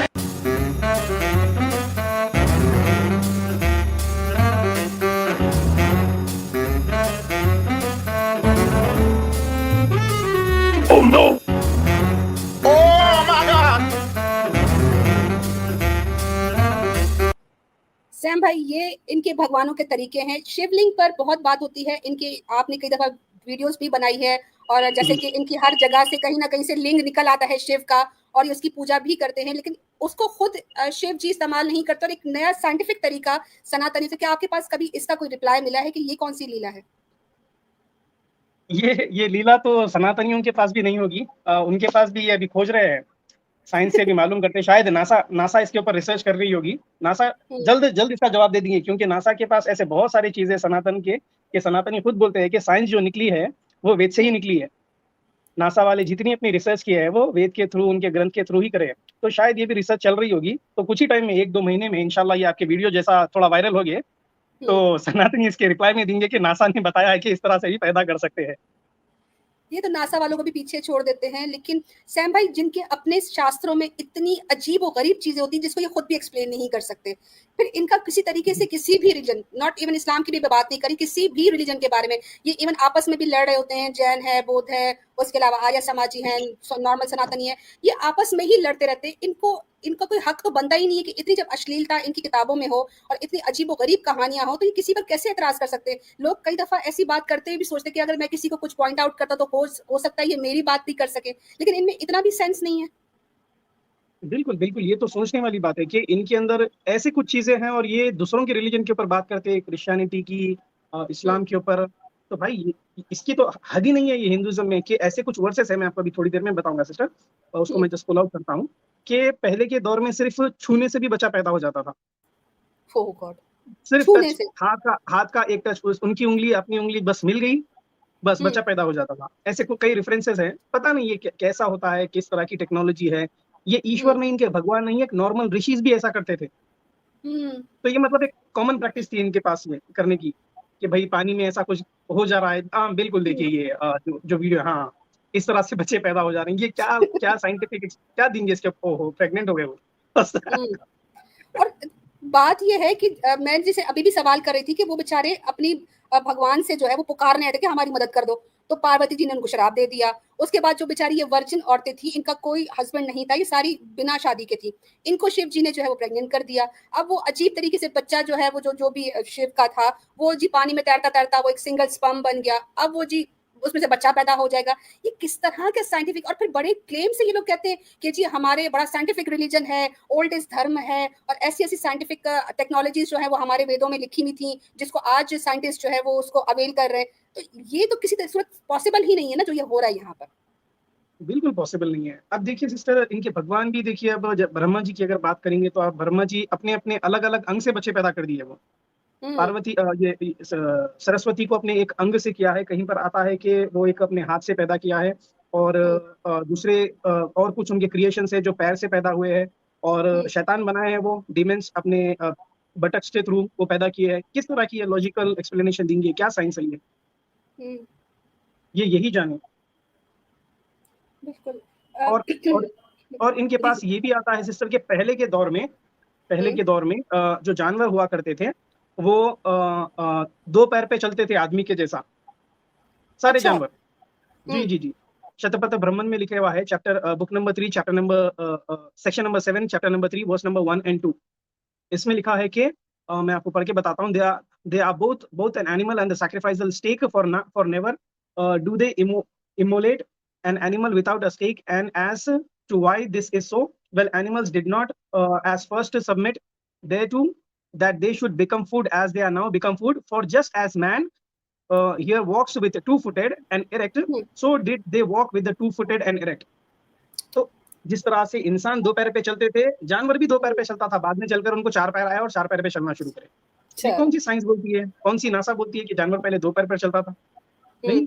सैम भाई, ये इनके भगवानों के तरीके हैं। शिवलिंग पर बहुत बात होती है इनकी, आपने कई दफा वीडियोस भी बनाई है, और जैसे कि इनकी हर जगह से कहीं ना कहीं से लिंग निकल आता है शिव का, और ये उसकी पूजा भी करते हैं, लेकिन उसको खुद शिव जी इस्तेमाल नहीं करते, और एक नया साइंटिफिक तरीका सनातनी से। क्या आपके पास कभी इसका कोई रिप्लाई मिला है कि ये कौन सी लीला है? ये लीला तो सनातनियों के पास भी नहीं होगी, उनके पास भी ये अभी खोज रहे हैं, साइंस से भी मालूम करते हैं। शायद नासा इसके ऊपर रिसर्च कर रही होगी। नासा जल्द इसका जवाब दे देंगे, क्योंकि नासा के पास ऐसे बहुत सारी चीजें सनातन के सनातनी खुद बोलते हैं कि साइंस जो निकली है वो वेद से ही निकली है। नासा वाले जितनी अपनी रिसर्च की है वो वेद के थ्रू, उनके ग्रंथ के थ्रू ही करे। तो शायद ये भी रिसर्च चल रही होगी, तो कुछ ही टाइम में 1-2 महीने में इंशाल्लाह ये आपके वीडियो जैसा थोड़ा वायरल हो गए तो सनातनी इसके रिप्लाई में देंगे कि नासा ने बताया है कि इस तरह से भी पैदा कर सकते हैं। ये तो नासा वालों को भी पीछे छोड़ देते हैं, लेकिन सैम भाई, जिनके अपने शास्त्रों में इतनी अजीब और गरीब चीजें होती हैं जिसको ये खुद भी एक्सप्लेन नहीं कर सकते, फिर इनका किसी तरीके से किसी भी रिलीजन, नॉट इवन इस्लाम की भी बात नहीं करी, किसी भी रिलीजन के बारे में, ये इवन आपस में भी लड़ रहे होते हैं, जैन है, बौद्ध है, उसके अलावा आर्य समाजी हैं, नॉर्मल सनातनी है, ये आपस में ही लड़ते रहते हैं। इनका कोई हक तो बनता ही नहीं है कि इतनी जब अश्लीलता इनकी किताबों में हो और इतनी अजीब और गरीब कहानियां हो, तो ये किसी पर कैसे एतराज कर सकते हैं? लोग कई दफा ऐसी बात करते हुए भी सोचते हैं कि अगर मैं किसी को कुछ पॉइंट आउट करता तो हो सकता है ये मेरी बात भी कर सके, लेकिन इनमें इतना भी सेंस नहीं है। बिल्कुल बिल्कुल, ये तो सोचने वाली बात है कि इनके अंदर ऐसी कुछ चीजें हैं और ये दूसरों के रिलीजन के ऊपर बात करते हैं, क्रिश्चियनिटी की, इस्लाम के ऊपर। तो भाई इसकी तो हद ही नहीं है ये हिंदुइज्म में कि ऐसे कुछ वर्सेस है, मैं आपको अभी थोड़ी देर में बताऊंगा सिस्टर, और उसको मैं जस्ट पुल आउट करता हूँ कि पहले के दौर में सिर्फ छूने से भी बच्चा पैदा हो जाता था। ओह गॉड, सिर्फ छूने टच, से? हाथ का एक टच, उनकी उंगली अपनी उंगली बस मिल गई, बस बच्चा पैदा हो जाता था। ऐसे कई रेफरेंसेस हैं, पता नहीं ये कैसा होता है, किस तरह की टेक्नोलॉजी है। ये ईश्वर नहीं, इनके भगवान नहीं, एक नॉर्मल ऋषिज भी ऐसा करते थे। तो ये मतलब एक कॉमन प्रैक्टिस थी इनके पास में करने की, कि भाई पानी में ऐसा कुछ हो जा रहा है। हाँ बिल्कुल, देखिए ये जो वीडियो, हाँ इस तरह से बच्चे पैदा हो जा रहे हैं। ये क्या क्या साइंटिफिक क्या देंगे इसके? ओहो, प्रेग्नेंट हो गए वो। और बात ये है कि मैं जिसे अभी भी सवाल कर रही थी कि वो बेचारे अपनी भगवान से जो है वो पुकारने आए थे कि हमारी मदद कर दो, तो पार्वती जी ने उनको शराब दे दिया। उसके बाद जो बेचारी ये वर्जिन औरतें थी, इनका कोई हस्बैंड नहीं था, ये सारी बिना शादी के थी, इनको शिव जी ने जो है वो प्रेग्नेंट कर दिया। अब वो अजीब तरीके से बच्चा जो है वो जो भी शिव का था, वो जी पानी में तैरता तैरता वो एक सिंगल स्पर्म बन गया। अब वो जी उसमें से बच्चा पैदा हो जाएगा। ये किस तरह के साइंटिफिक, और फिर बड़े क्लेम से ये लोग कहते हैं कि जी हमारे बड़ा साइंटिफिक रिलीजन है, ओल्डेस्ट धर्म है, और ऐसी ऐसी साइंटिफिक टेक्नोलॉजीज जो है वो हमारे वेदों में लिखी हुई थी, जिसको आज साइंटिस्ट जो है वो उसको अवेल कर रहे हैं। तो ये तो किसी सूरत पॉसिबल ही नहीं है ना जो ये हो रहा है यहाँ पर। बिल्कुल पॉसिबल नहीं है। अब देखिए सिस्टर, इनके भगवान भी देखिए, अब ब्रह्मा जी की अगर बात करेंगे तो आप ब्रह्मा जी अपने अपने अलग अलग अंग से बच्चे पैदा कर दिए। वो पार्वती सरस्वती को अपने एक अंग से किया है, कहीं पर आता है कि वो एक अपने हाथ से पैदा किया है, और दूसरे और कुछ उनके क्रिएशन से जो पैर से पैदा हुए हैं, और शैतान बनाए हैं वो डीमंस अपने बटक्स के थ्रू वो पैदा किए हैं। किस तरह की लॉजिकल एक्सप्लेनेशन देंगे? क्या साइंस है ये यही जाने। बिल्कुल। और और इनके पास ये भी आता है सिस्टर के पहले के दौर में जो जानवर हुआ करते थे वो 2 पैर पे चलते थे आदमी के जैसा, सारे अच्छा। जानवर। जी जी जी, शतपथ ब्राह्मण में लिखा हुआ है, chapter book number 3, chapter number section number 7, chapter number 3, verse number 1 and 2। इसमें लिखा है कि मैं आपको पढ़ के बताता हूँ। They are both an animal and the sacrificial stake for never do they immolate an animal without a stake. And as to why this is so, well, animals did not as first submit thereto that they should become food as they are now become food. For just as man here walks with the two-footed and erect, so did they walk with the two-footed and erect. तो जिस तरह से इंसान दो पैर पे चलते थे, जानवर भी दो पैर पे चलता था, बाद में चलकर उनको चार पैर आया और चार पैर पे चलना शुरू करे। ये कौन सी साइंस बोलती है, कौन सी नासा बोलती है कि जानवर पहले दो पैर पर चलता था? नहीं।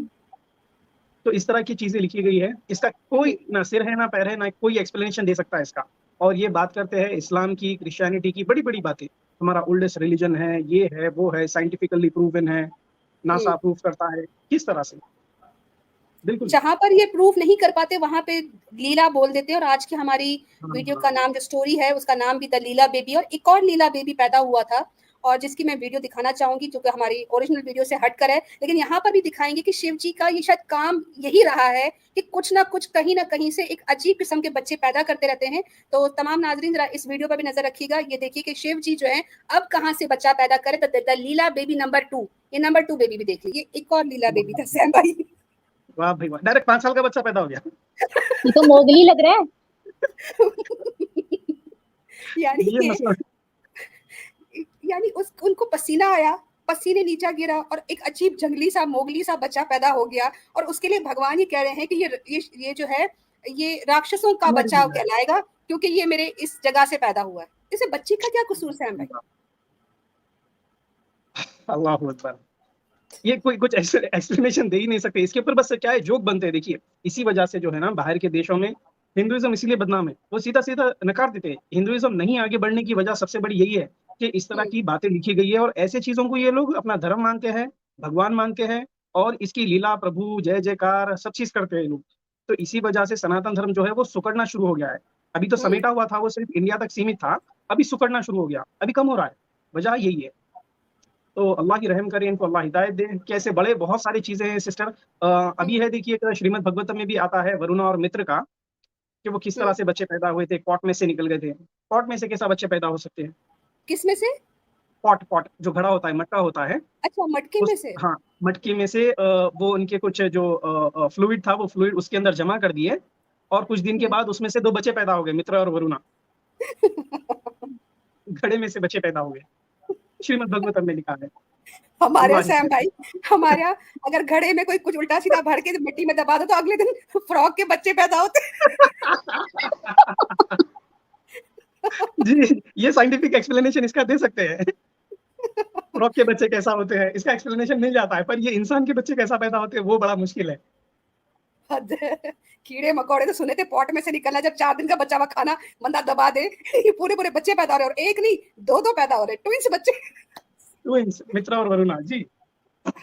तो इस तरह की चीजें लिखी गई है, इसका कोई ना सिर है ना पैर है, ना कोई एक्सप्लेनेशन दे सकता है इसका। और ये बात करते हैं इस्लाम की, क्रिश्चियनिटी की, बड़ी बड़ी बातें, हमारा ओल्डेस्ट रिलीजन है, ये है, वो है, साइंटिफिकली प्रूवन है, नासा प्रूव करता है, किस तरह से। बिल्कुल, जहां पर ये प्रूफ नहीं कर पाते वहां पे लीला बोल देते हैं। और आज की हमारी वीडियो का नाम जो स्टोरी है उसका नाम भी द लीला बेबी, और एक और लीला बेबी पैदा हुआ था और जिसकी मैं वीडियो दिखाना चाहूंगी जो कि हमारी ओरिजिनल वीडियो से हटकर है, लेकिन यहाँ पर भी दिखाएंगे कि शिव जी का ये शायद काम यही रहा है कि कुछ ना कुछ कहीं ना कहीं से एक अजीब किस्म के बच्चे पैदा करते रहते हैं। तो तमाम नाजरीन जरा इस वीडियो पर भी नजर रखिएगा, ये देखिए कि शिव जी जो है अब कहाँ से बच्चा पैदा करे। तो द लीला बेबी नंबर 2, ये नंबर 2 बेबी भी देख लीजिए, एक और लीला बेबी था सैम भाई। वाह भाई वाह, डायरेक्ट 5 साल का बच्चा पैदा हो गया। ये तो मोगली लग रहा है। यानी उनको पसीना आया, पसीने नीचे गिरा और एक अजीब जंगली सा मोगली सा बच्चा पैदा हो गया। और उसके लिए भगवान ये कह रहे हैं कि ये जो है ये राक्षसों का बच्चा कहलाएगा क्योंकि ये मेरे इस जगह से पैदा हुआ है। इसे बच्चे का क्या कसूर है भाई? अल्लाह अकबर, ये कोई कुछ एक्सप्लेनेशन दे ही नहीं सकते इसके ऊपर, बस क्या है जोक बनते हैं। देखिए इसी वजह से जो है ना बाहर के देशों में हिंदुइज्म इसीलिए बदनाम है, वो सीधा सीधा नकार देते हैं। हिंदुइज्म नहीं आगे बढ़ने की वजह सबसे बड़ी यही है कि इस तरह की बातें लिखी गई है और ऐसे चीजों को ये लोग अपना धर्म मानते हैं, भगवान मानते हैं और इसकी लीला प्रभु जय जयकार सब चीज करते हैं लोग। तो इसी वजह से सनातन धर्म जो है वो सुकड़ना शुरू हो गया है। अभी तो समेटा हुआ था, वो सिर्फ इंडिया तक सीमित था, अभी सुकड़ना शुरू हो गया, अभी कम हो रहा है, वजह यही है। तो अल्लाह की रहम करे, इनको अल्लाह हिदायत दे। कैसे बड़े बहुत सारी चीजें हैं सिस्टर, अभी है देखिए श्रीमद् भागवतम में भी आता है वरुणा और मित्र का, कि वो किस तरह से बच्चे पैदा हुए थे, पॉट में से निकल गए थे। पॉट में से कैसा बच्चे पैदा हो सकते हैं? किस में से? पॉट जो घड़ा होता है, मटका होता है। अच्छा, मटके में से? हाँ, मटके में से वो उनके कुछ जो फ्लूइड था वो फ्लूइड उसके अंदर जमा कर दिए और कुछ दिन के बाद उसमें से 2 बच्चे पैदा हो गए, मित्र और वरुणा। घड़े में से बच्चे पैदा हो गए, श्रीमद् भागवतम में लिखा है। हमारे सैम भाई, हमारा अगर घड़े में कोई कुछ उल्टा सीधा भर के मिट्टी में दबा दो तो अगले दिन फ्रॉग के बच्चे पैदा होते। जी, ये साइंटिफिक एक्सप्लेनेशन इसका दे सकते हैं। फ्रॉग के बच्चे कैसा होते हैं इसका एक्सप्लेनेशन मिल जाता है, पर ये इंसान के बच्चे कैसा पैदा होते हैं वो बड़ा मुश्किल है। कीड़े मकोड़े तो सुने थे पॉट में से निकलना, जब 4 दिन का बच्चा हुआ खाना बंदा दबा दे, ये पूरे पूरे बच्चे पैदा हो रहे, और एक नहीं 2 पैदा हो रहे, ट्विंस बच्चे, ट्विंस, मित्रा और वरुणा जी।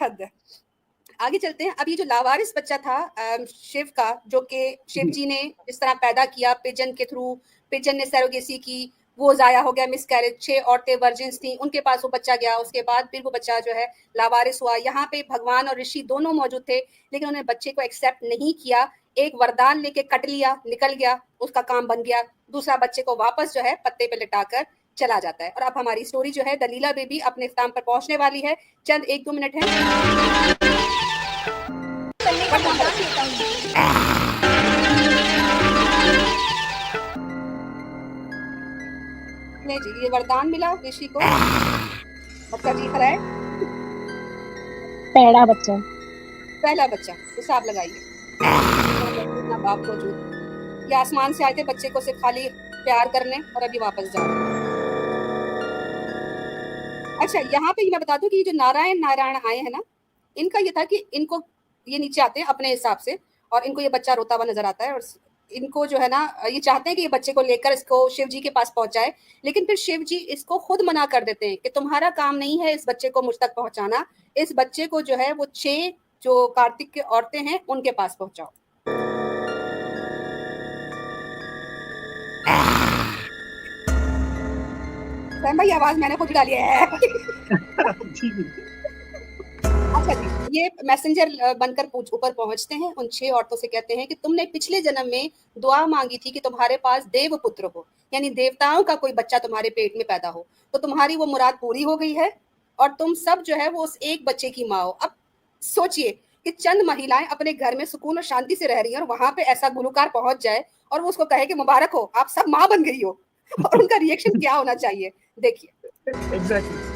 हद है। आगे चलते हैं। अभी जो लावारिस बच्चा था शिव का, जो कि शिव जी ने जिस तरह पैदा किया पिजन के थ्रू, पिजन ने सैरोगेसी की, वो जाया हो गया, मिसकैरेज, 6 औरतें वर्जिन्स थी, उनके पास वो बच्चा गया, उसके बाद फिर वो बच्चा जो है लावारिस हुआ। यहाँ पे भगवान और ऋषि दोनों मौजूद थे, लेकिन उन्होंने बच्चे को एक्सेप्ट नहीं किया। एक वरदान लेके कट लिया, निकल गया, उसका काम बन गया। दूसरा बच्चे को वापस जो है पत्ते पे लिटाकर चला जाता है। और अब हमारी स्टोरी जो है द लीला बेबी अपने स्थान पर पहुंचने वाली है। चंद 1-2 मिनट है। नहीं जी, ये वरदान मिला ऋषि को, बच्चा जी खरा है, पहला बच्चा, पहला बच्चा, हिसाब लगाइए। ना बाप मौजूद, ये आसमान से आए थे बच्चे को सिर्फ खाली प्यार करने और अभी वापस जा रहे हैं। अच्छा, यहाँ पे मैं बता दूं कि ये जो नारायण आए हैं ना, इनका ये था कि इनको ये नीचे आते हैं अपने हिसाब से और इनको ये बच्चा रोता हुआ नजर आता है और इनको जो है ना ये चाहते हैं कि ये बच्चे को लेकर इसको शिव जी के पास पहुंचाए, लेकिन फिर शिव जी इसको खुद मना कर देते हैं कि तुम्हारा काम नहीं है इस बच्चे को मुझ तक पहुंचाना, इस बच्चे को जो है वो 6 जो कार्तिक की औरतें हैं उनके पास पहुंचाओ। सैम भाई, आवाज मैंने खुद डाली है। अच्छा जी, ये मैसेंजर बनकर ऊपर पहुंचते हैं, उन 6 औरतों से कहते हैं कि तुमने पिछले जन्म में दुआ मांगी थी कि तुम्हारे पास देव पुत्र हो, यानी देवताओं का कोई बच्चा तुम्हारे पेट में पैदा हो, तो तुम्हारी वो मुराद पूरी हो गई है और तुम सब जो है वो उस एक बच्चे की माँ हो। अब सोचिए कि चंद महिलाएं अपने घर में सुकून और शांति से रह रही हैं और वहां पे ऐसा गुलकार पहुंच जाए और वो उसको कहे कि मुबारक हो, आप सब माँ बन गई हो। और उनका रिएक्शन क्या होना चाहिए, देखिए। एग्जैक्टली।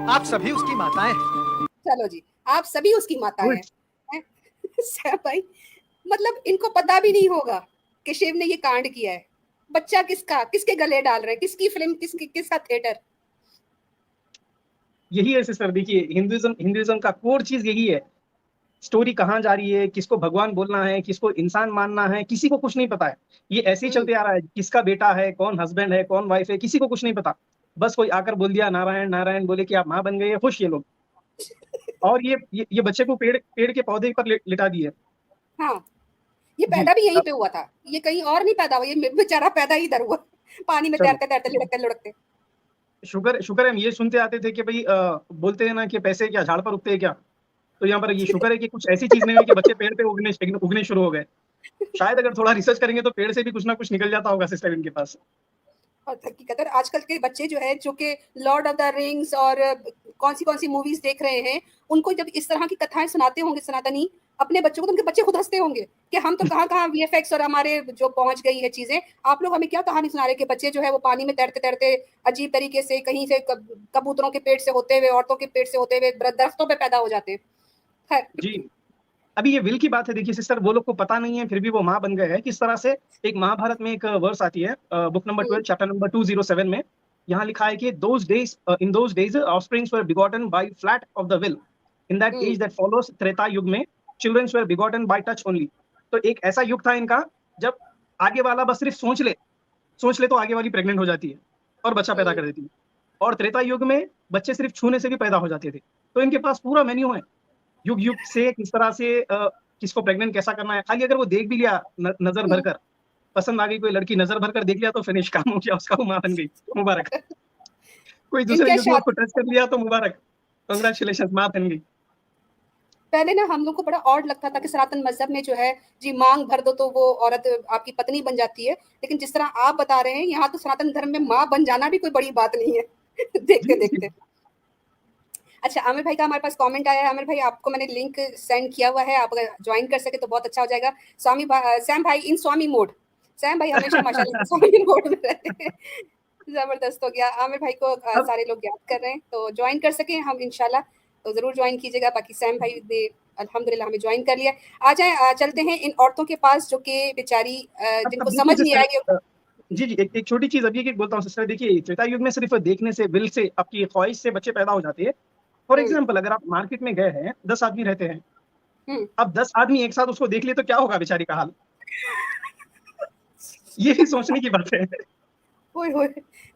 आप सभी उसकी माताएं हैं। चलो जी, आप सभी उसकी माताएं हैं। सैम भाई, मतलब इनको पता भी नहीं होगा कि शिव ने ये कांड किया है। बच्चा किसका, किसके गले डाल रहे हैं, किसकी फिल्म, किसका थिएटर। यही है सिस्टर, देखिए हिंदुइज्म का कोर चीज यही है। स्टोरी कहाँ जा रही है, किसको भगवान बोलना है, किसको इंसान मानना है, किसी को कुछ नहीं पता है। ये ऐसे ही चलते आ रहा है, किसका बेटा है, कौन हस्बैंड है, कौन वाइफ है, किसी को कुछ नहीं पता। बस कोई आकर बोल दिया नारायण नारायण, बोले कि आप माँ बन गए, खुश ये लोग। और ये बच्चे को पेड़ के पौधे पर लिटा दिए। हाँ, ये पैदा भी यहीं पे हुआ था, ये कहीं और नहीं पैदा हुआ, ये बेचारा पैदा ही इधर हुआ, पानी में तैरते तैरते लुढ़कते लुढ़कते। शुक्र हम ये सुनते आते थे कि भाई बोलते हैं ना कि पैसे क्या झाड़ पर उगते हैं क्या। तो यहाँ पर ये शुक्र है कि कुछ ऐसी चीज नहीं हुई कि बच्चे पेड़ पे उगने शुरू हो गए। शायद अगर थोड़ा रिसर्च करेंगे तो पेड़ से भी कुछ ना कुछ निकल जाता होगा सिस्टर इनके पास। और हकीकत आजकल के बच्चे जो है, जो कि लॉर्ड ऑफ द रिंग्स और कौन सी मूवीज देख रहे हैं, उनको जब इस तरह की कथाएं सुनाते होंगे सनातनी अपने बच्चों को, तो उनके बच्चे खुद हंसते होंगे कि हम तो कहाँ वीएफएक्स और हमारे जो पहुंच गई है चीजें, आप लोग हमें क्या कहानी सुना रहे कि बच्चे जो है वो पानी में तैरते तैरते अजीब तरीके से कहीं से कबूतरों के पेट से होते हुए, औरतों के पेट से होते हुए दरख्तों पे पैदा हो जाते हैं। जी, अभी ये विल की बात है। देखिए सिस्टर, वो लोग को पता नहीं है फिर भी वो माँ बन गए हैं। किस तरह से एक महाभारत में एक वर्स आती है, बुक नंबर 12 चैप्टर नंबर 207 में। यहाँ लिखा है कि in those days offsprings were begotten by flat of the will. In that age that follows Treta युग में children were begotten by touch only. तो एक ऐसा युग था इनका जब आगे वाला बस सिर्फ सोच ले तो आगे वाली प्रेग्नेंट हो जाती है और बच्चा पैदा कर देती है। और त्रेता युग में बच्चे सिर्फ छूने से भी पैदा हो जाते थे। तो इनके पास पूरा मेन्यू है युग से किस तरह से किसको प्रेग्नेंट कैसा करना है। खाली अगर वो देख भी लिया नजर भरकर, पसंद आ गई कोई लड़की, नजर भरकर देख लिया तो फिनिश, काम हो गया, उसका वो माँ बन गई, मुबारक। कोई दूसरे युग में ट्रस्ट कर लिया तो मुबारक, कांग्रेचुलेशंस, माँ बन गई। पहले ना हम लोग को बड़ा ऑड लगता था कि सनातन मजहब में जो है जी मांग भर दो तो वो औरत आपकी पत्नी बन जाती है, लेकिन जिस तरह आप बता रहे हैं यहाँ तो सनातन धर्म में माँ बन जाना भी कोई बड़ी बात नहीं है। देखते देखते। अच्छा, आमिर भाई का हमारे पास कमेंट आया है। आमिर भाई, आपको मैंने लिंक सेंड किया हुआ है, आप अगर ज्वाइन कर सके तो बहुत अच्छा हो जाएगा। सैम भाई इन स्वामी मोड, सैम भाई हमेशा माशाल्लाह स्वामी मोड में रहते हैं। जबरदस्त हो गया। आमिर भाई को सारे लोग याद कर रहे हैं, तो ज्वाइन कर सके हम इंशाल्लाह तो जरूर ज्वाइन कीजिएगा। बाकी सैम भाई ने अल्हम्दुलिल्लाह हमें ज्वाइन कर लिया। आ जाए, चलते हैं इन औरतों के पास जो कि बेचारी जिनको समझ नहीं आएगी। जी एक छोटी चीज अभी बोलता हूँ सिस्टर, देखिए त्रेता युग में सिर्फ देखने से, विल से, आपकी ख्वाहिश से बच्चे पैदा हो जाते हैं। फॉर एग्जाम्पल, अगर आप मार्केट में गए हैं, 10 आदमी रहते हैं, अब 10 आदमी एक साथ उसको देख लिए तो क्या होगा बेचारी का हाल। ये भी सोचने की बात है। ओए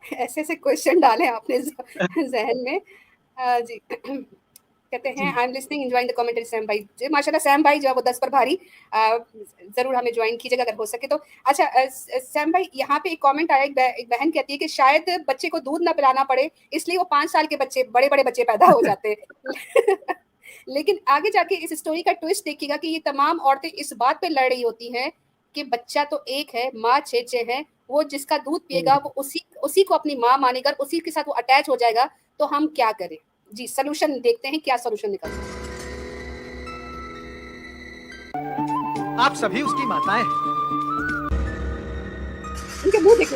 ऐसे क्वेश्चन डाले आपने जहन में। जी कहते हैं I am listening enjoying the commentary Sam भाई। जी माशाल्लाह सैम भाई जो है वो 10 पर भारी, जरूर हमें ज्वाइन कीजिएगा अगर हो सके तो। अच्छा सैम भाई, यहाँ पे एक कमेंट आया, एक बहन कहती है कि शायद बच्चे को दूध ना पिलाना पड़े इसलिए वो 5 साल के बच्चे, बड़े बड़े बच्चे पैदा हो जाते हैं। लेकिन आगे जाके इस स्टोरी का ट्विस्ट देखिएगा कि ये तमाम औरतें इस बात पे लड़ रही होती हैं कि बच्चा तो एक है, माँ 6 है, वो जिसका दूध पिएगा वो उसी को अपनी माँ मानेगा, उसी के साथ वो अटैच हो जाएगा। तो हम क्या करें जी? सलूशन देखते हैं क्या सलूशन निकलता है। आप सभी उसकी माताएं हैं। उनके मुंह देखो।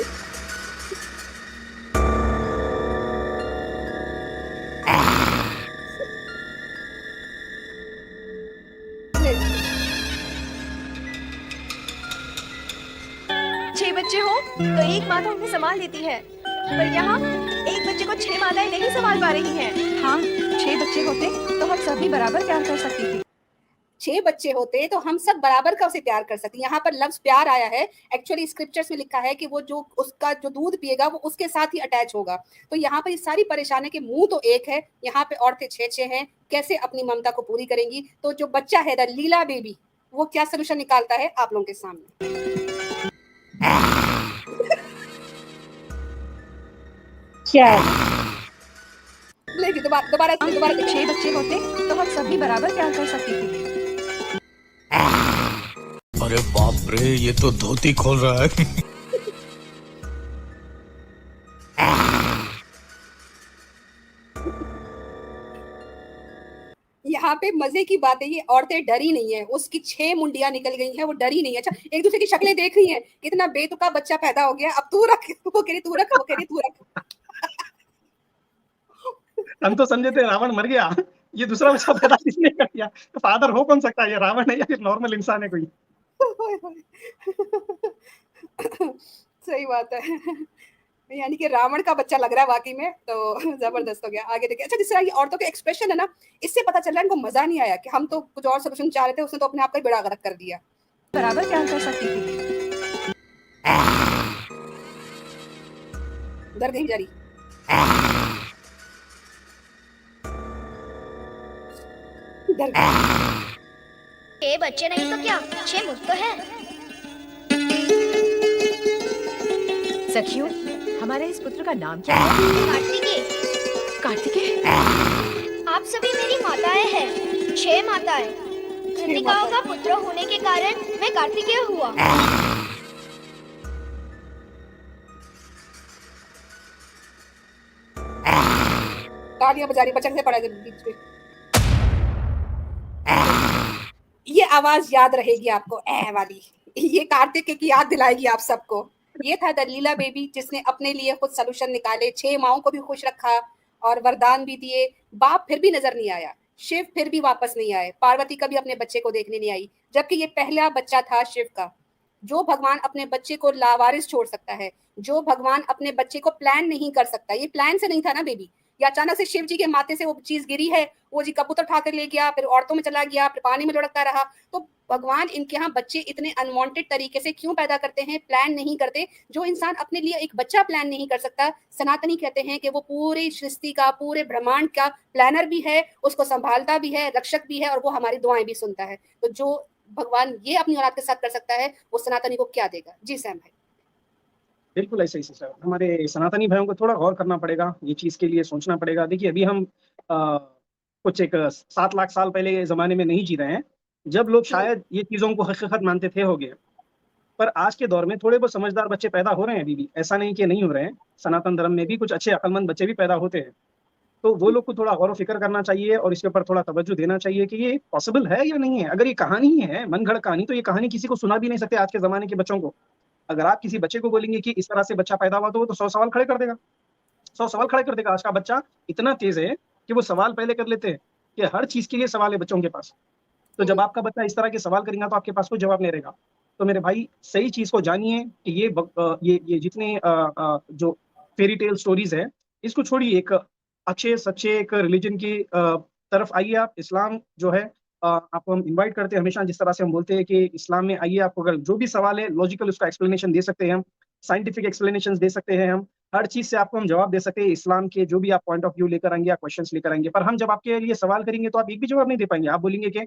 छह बच्चे हो तो एक माता उन्हें संभाल लेती है, पर यहाँ एक बच्चे को 6 माताएं नहीं संभाल पा रही हैं। हाँ, 6 बच्चे होते तो हम सभी बराबर प्यार कर सकती थी। 6 बच्चे होते तो हम सब बराबर का उसे प्यार कर सकते। यहाँ पर लफ्ज प्यार आया है, एक्चुअली स्क्रिप्चर्स में लिखा है कि वो जो उसका जो दूध पिएगा वो उसके साथ ही अटैच होगा। तो यहाँ पर ये सारी परेशानी के मुंह तो एक है, यहाँ पे औरतें 6 हैं, कैसे अपनी ममता को पूरी करेंगी? तो जो बच्चा है द लीला बेबी, वो क्या सोल्यूशन निकालता है आप लोगों के सामने। क्या लेकिन दोबारा 6 बच्चे होते तो हम सभी बराबर प्यार कर सकती थी। अरे बाप रे, ये तो धोती खोल रहा है। यहाँ पे मजे की बात है, ये औरतें डरी नहीं है, उसकी 6 मुंडियां निकल गई हैं, वो डरी नहीं है। अच्छा, एक दूसरे की शक्लें देख रही हैं, कितना बेतुका बच्चा पैदा हो गया, अब तू रख, वो कह रही तू रख, वो कह रही तू रख। हम तो समझे थे रावण मर गया, ये दूसरा बच्चा पैदा किसने कर दिया, तो फादर हो कौन सकता है, ये रावण है या फिर नॉर्मल इंसान है कोई। सही बात है। यानी कि रावण का बच्चा लग रहा है वाकई में, तो जबरदस्त हो गया। आगे देखिए। अच्छा, जिस तरह ये औरतों के एक्सप्रेशन है ना, इससे पता चल रहा है इनको मजा नहीं आया कि हम तो कुछ और सोल्यूशन चाह रहे थे, उसने तो अपने आप का ही बेड़ा गर्क कर दिया। बराबर प्यार कर सकती थी। डर गई बेचारी। डर गई। ये बच्चे नहीं तो क्या, 6 मुझ तो है। सखियों, हमारे इस पुत्र का नाम क्या है? कार्तिकेय। कार्तिकेय? आप सभी मेरी माताएं हैं, 6 माताएं। कृतिकाओं का पुत्र होने के कारण मैं कार्तिकेय हुआ। तालियां बजा रही, बचक से पड़ा बीच में। ये आवाज याद रहेगी आपको, ऐ वाली। ये कार्तिक की याद दिलाएगी आप सबको। ये था दलीला बेबी, जिसने अपने लिए खुद सॉल्यूशन निकाले, 6 माओं को भी खुश रखा और वरदान भी दिए। बाप फिर भी नजर नहीं आया, शिव फिर भी वापस नहीं आए, पार्वती कभी अपने बच्चे को देखने नहीं आई, जबकि ये पहला बच्चा था शिव का। जो भगवान अपने बच्चे को लावारिस छोड़ सकता है, जो भगवान अपने बच्चे को प्लान नहीं कर सकता, ये प्लान से नहीं था ना बेबी, या अचानक से शिव जी के माथे से वो चीज गिरी है, वो जी कबूतर उठा कर ले गया, फिर औरतों में चला गया, फिर पानी में लुढ़कता रहा। तो भगवान इनके यहाँ बच्चे इतने अनवांटेड तरीके से क्यों पैदा करते हैं, प्लान नहीं करते। जो इंसान अपने लिए एक बच्चा प्लान नहीं कर सकता, सनातनी कहते हैं कि वो पूरी सृष्टि का, पूरे ब्रह्मांड का प्लानर भी है, उसको संभालता भी है, रक्षक भी है, और वो हमारी दुआएं भी सुनता है। तो जो भगवान ये अपनी औलाद के साथ कर सकता है, वो सनातनी को क्या देगा। जी सैम भाई। बिल्कुल ऐसे ही सर, हमारे सनातनी भाइयों को थोड़ा गौर करना पड़ेगा, ये चीज के लिए सोचना पड़ेगा। देखिए, अभी हम कुछ एक 7 लाख साल पहले के जमाने में नहीं जी रहे हैं, जब लोग शायद ये चीजों को हकीकत मानते थे, हो गए। पर आज के दौर में थोड़े बहुत समझदार बच्चे पैदा हो रहे हैं अभी भी, ऐसा नहीं कि नहीं हो रहे हैं। सनातन धर्म में भी कुछ अच्छे अक्लमंद बच्चे भी पैदा होते हैं। तो वो लोग को थोड़ा गौर फिक्र करना चाहिए और इसके ऊपर थोड़ा तवज्जो देना चाहिए कि ये पॉसिबल है या नहीं है। अगर ये कहानी ही है, मन गढ़ कहानी, तो ये कहानी किसी को सुना भी नहीं सकते आज के जमाने के बच्चों को। अगर आप किसी बच्चे को बोलेंगे कि इस तरह से बच्चा पैदा हुआ, तो वो तो 100 सवाल खड़े कर देगा, 100 सवाल खड़े कर देगा। आज का बच्चा इतना तेज है कि वो सवाल पहले कर लेते हैं, कि हर चीज के लिए सवाल है बच्चों के पास। तो जब आपका बच्चा इस तरह के सवाल करेगा, तो आपके पास कोई जवाब नहीं रहेगा। तो मेरे भाई, सही चीज को जानिए कि ये जितने जो फेरी टेल स्टोरीज है, इसको छोड़िए, एक अच्छे सच्चे एक रिलीजन की तरफ आइए आप। इस्लाम जो है, आपको हम इनवाइट करते हैं हमेशा, जिस तरह से हम बोलते हैं कि इस्लाम में आइए, आपको अगर जो भी सवाल है लॉजिकल, उसका एक्सप्लेनेशन दे सकते हैं हम, साइंटिफिक एक्सप्लेनेशन दे सकते हैं हम, हर चीज से आपको हम जवाब दे सकते हैं। इस्लाम के जो भी आप पॉइंट ऑफ व्यू लेकर आएंगे या क्वेश्चंस लेकर आएंगे, पर हम जब आपके लिए सवाल करेंगे तो आप एक भी जवाब नहीं दे पाएंगे। आप बोलेंगे कि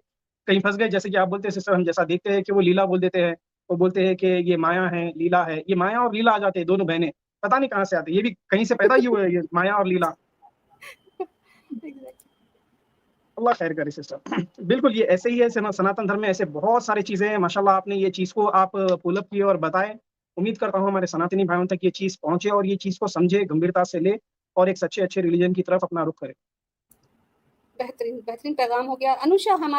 कहीं फंस गए, जैसे कि आप बोलते हैं सिस्टर, हम जैसा देखते हैं कि वो लीला बोल देते हैं, वो बोलते हैं कि ये माया है, लीला है। ये माया और लीला आ जाते हैं, दोनों बहनें, पता नहीं कहाँ से आते, ये भी कहीं से पैदा ही हुए हैं, ये माया और लीला। अल्लाह खैर करे सिस्टर। बिल्कुल ये ऐसे ही है, सनातन धर्म में ऐसे बहुत सारी चीजें हैं। माशाल्लाह आपने ये चीज को आप पुल अप किए और बताए। उम्मीद करता हूँ हमारे सनातनी भाइयों तक ये चीज पहुंचे और ये चीज को समझे, गंभीरता से ले और एक सच्चे अच्छे रिलीजन की तरफ अपना रुख करे। बेहतरीन बेहतरीन पैगाम हो गया। अनुषा, हमारे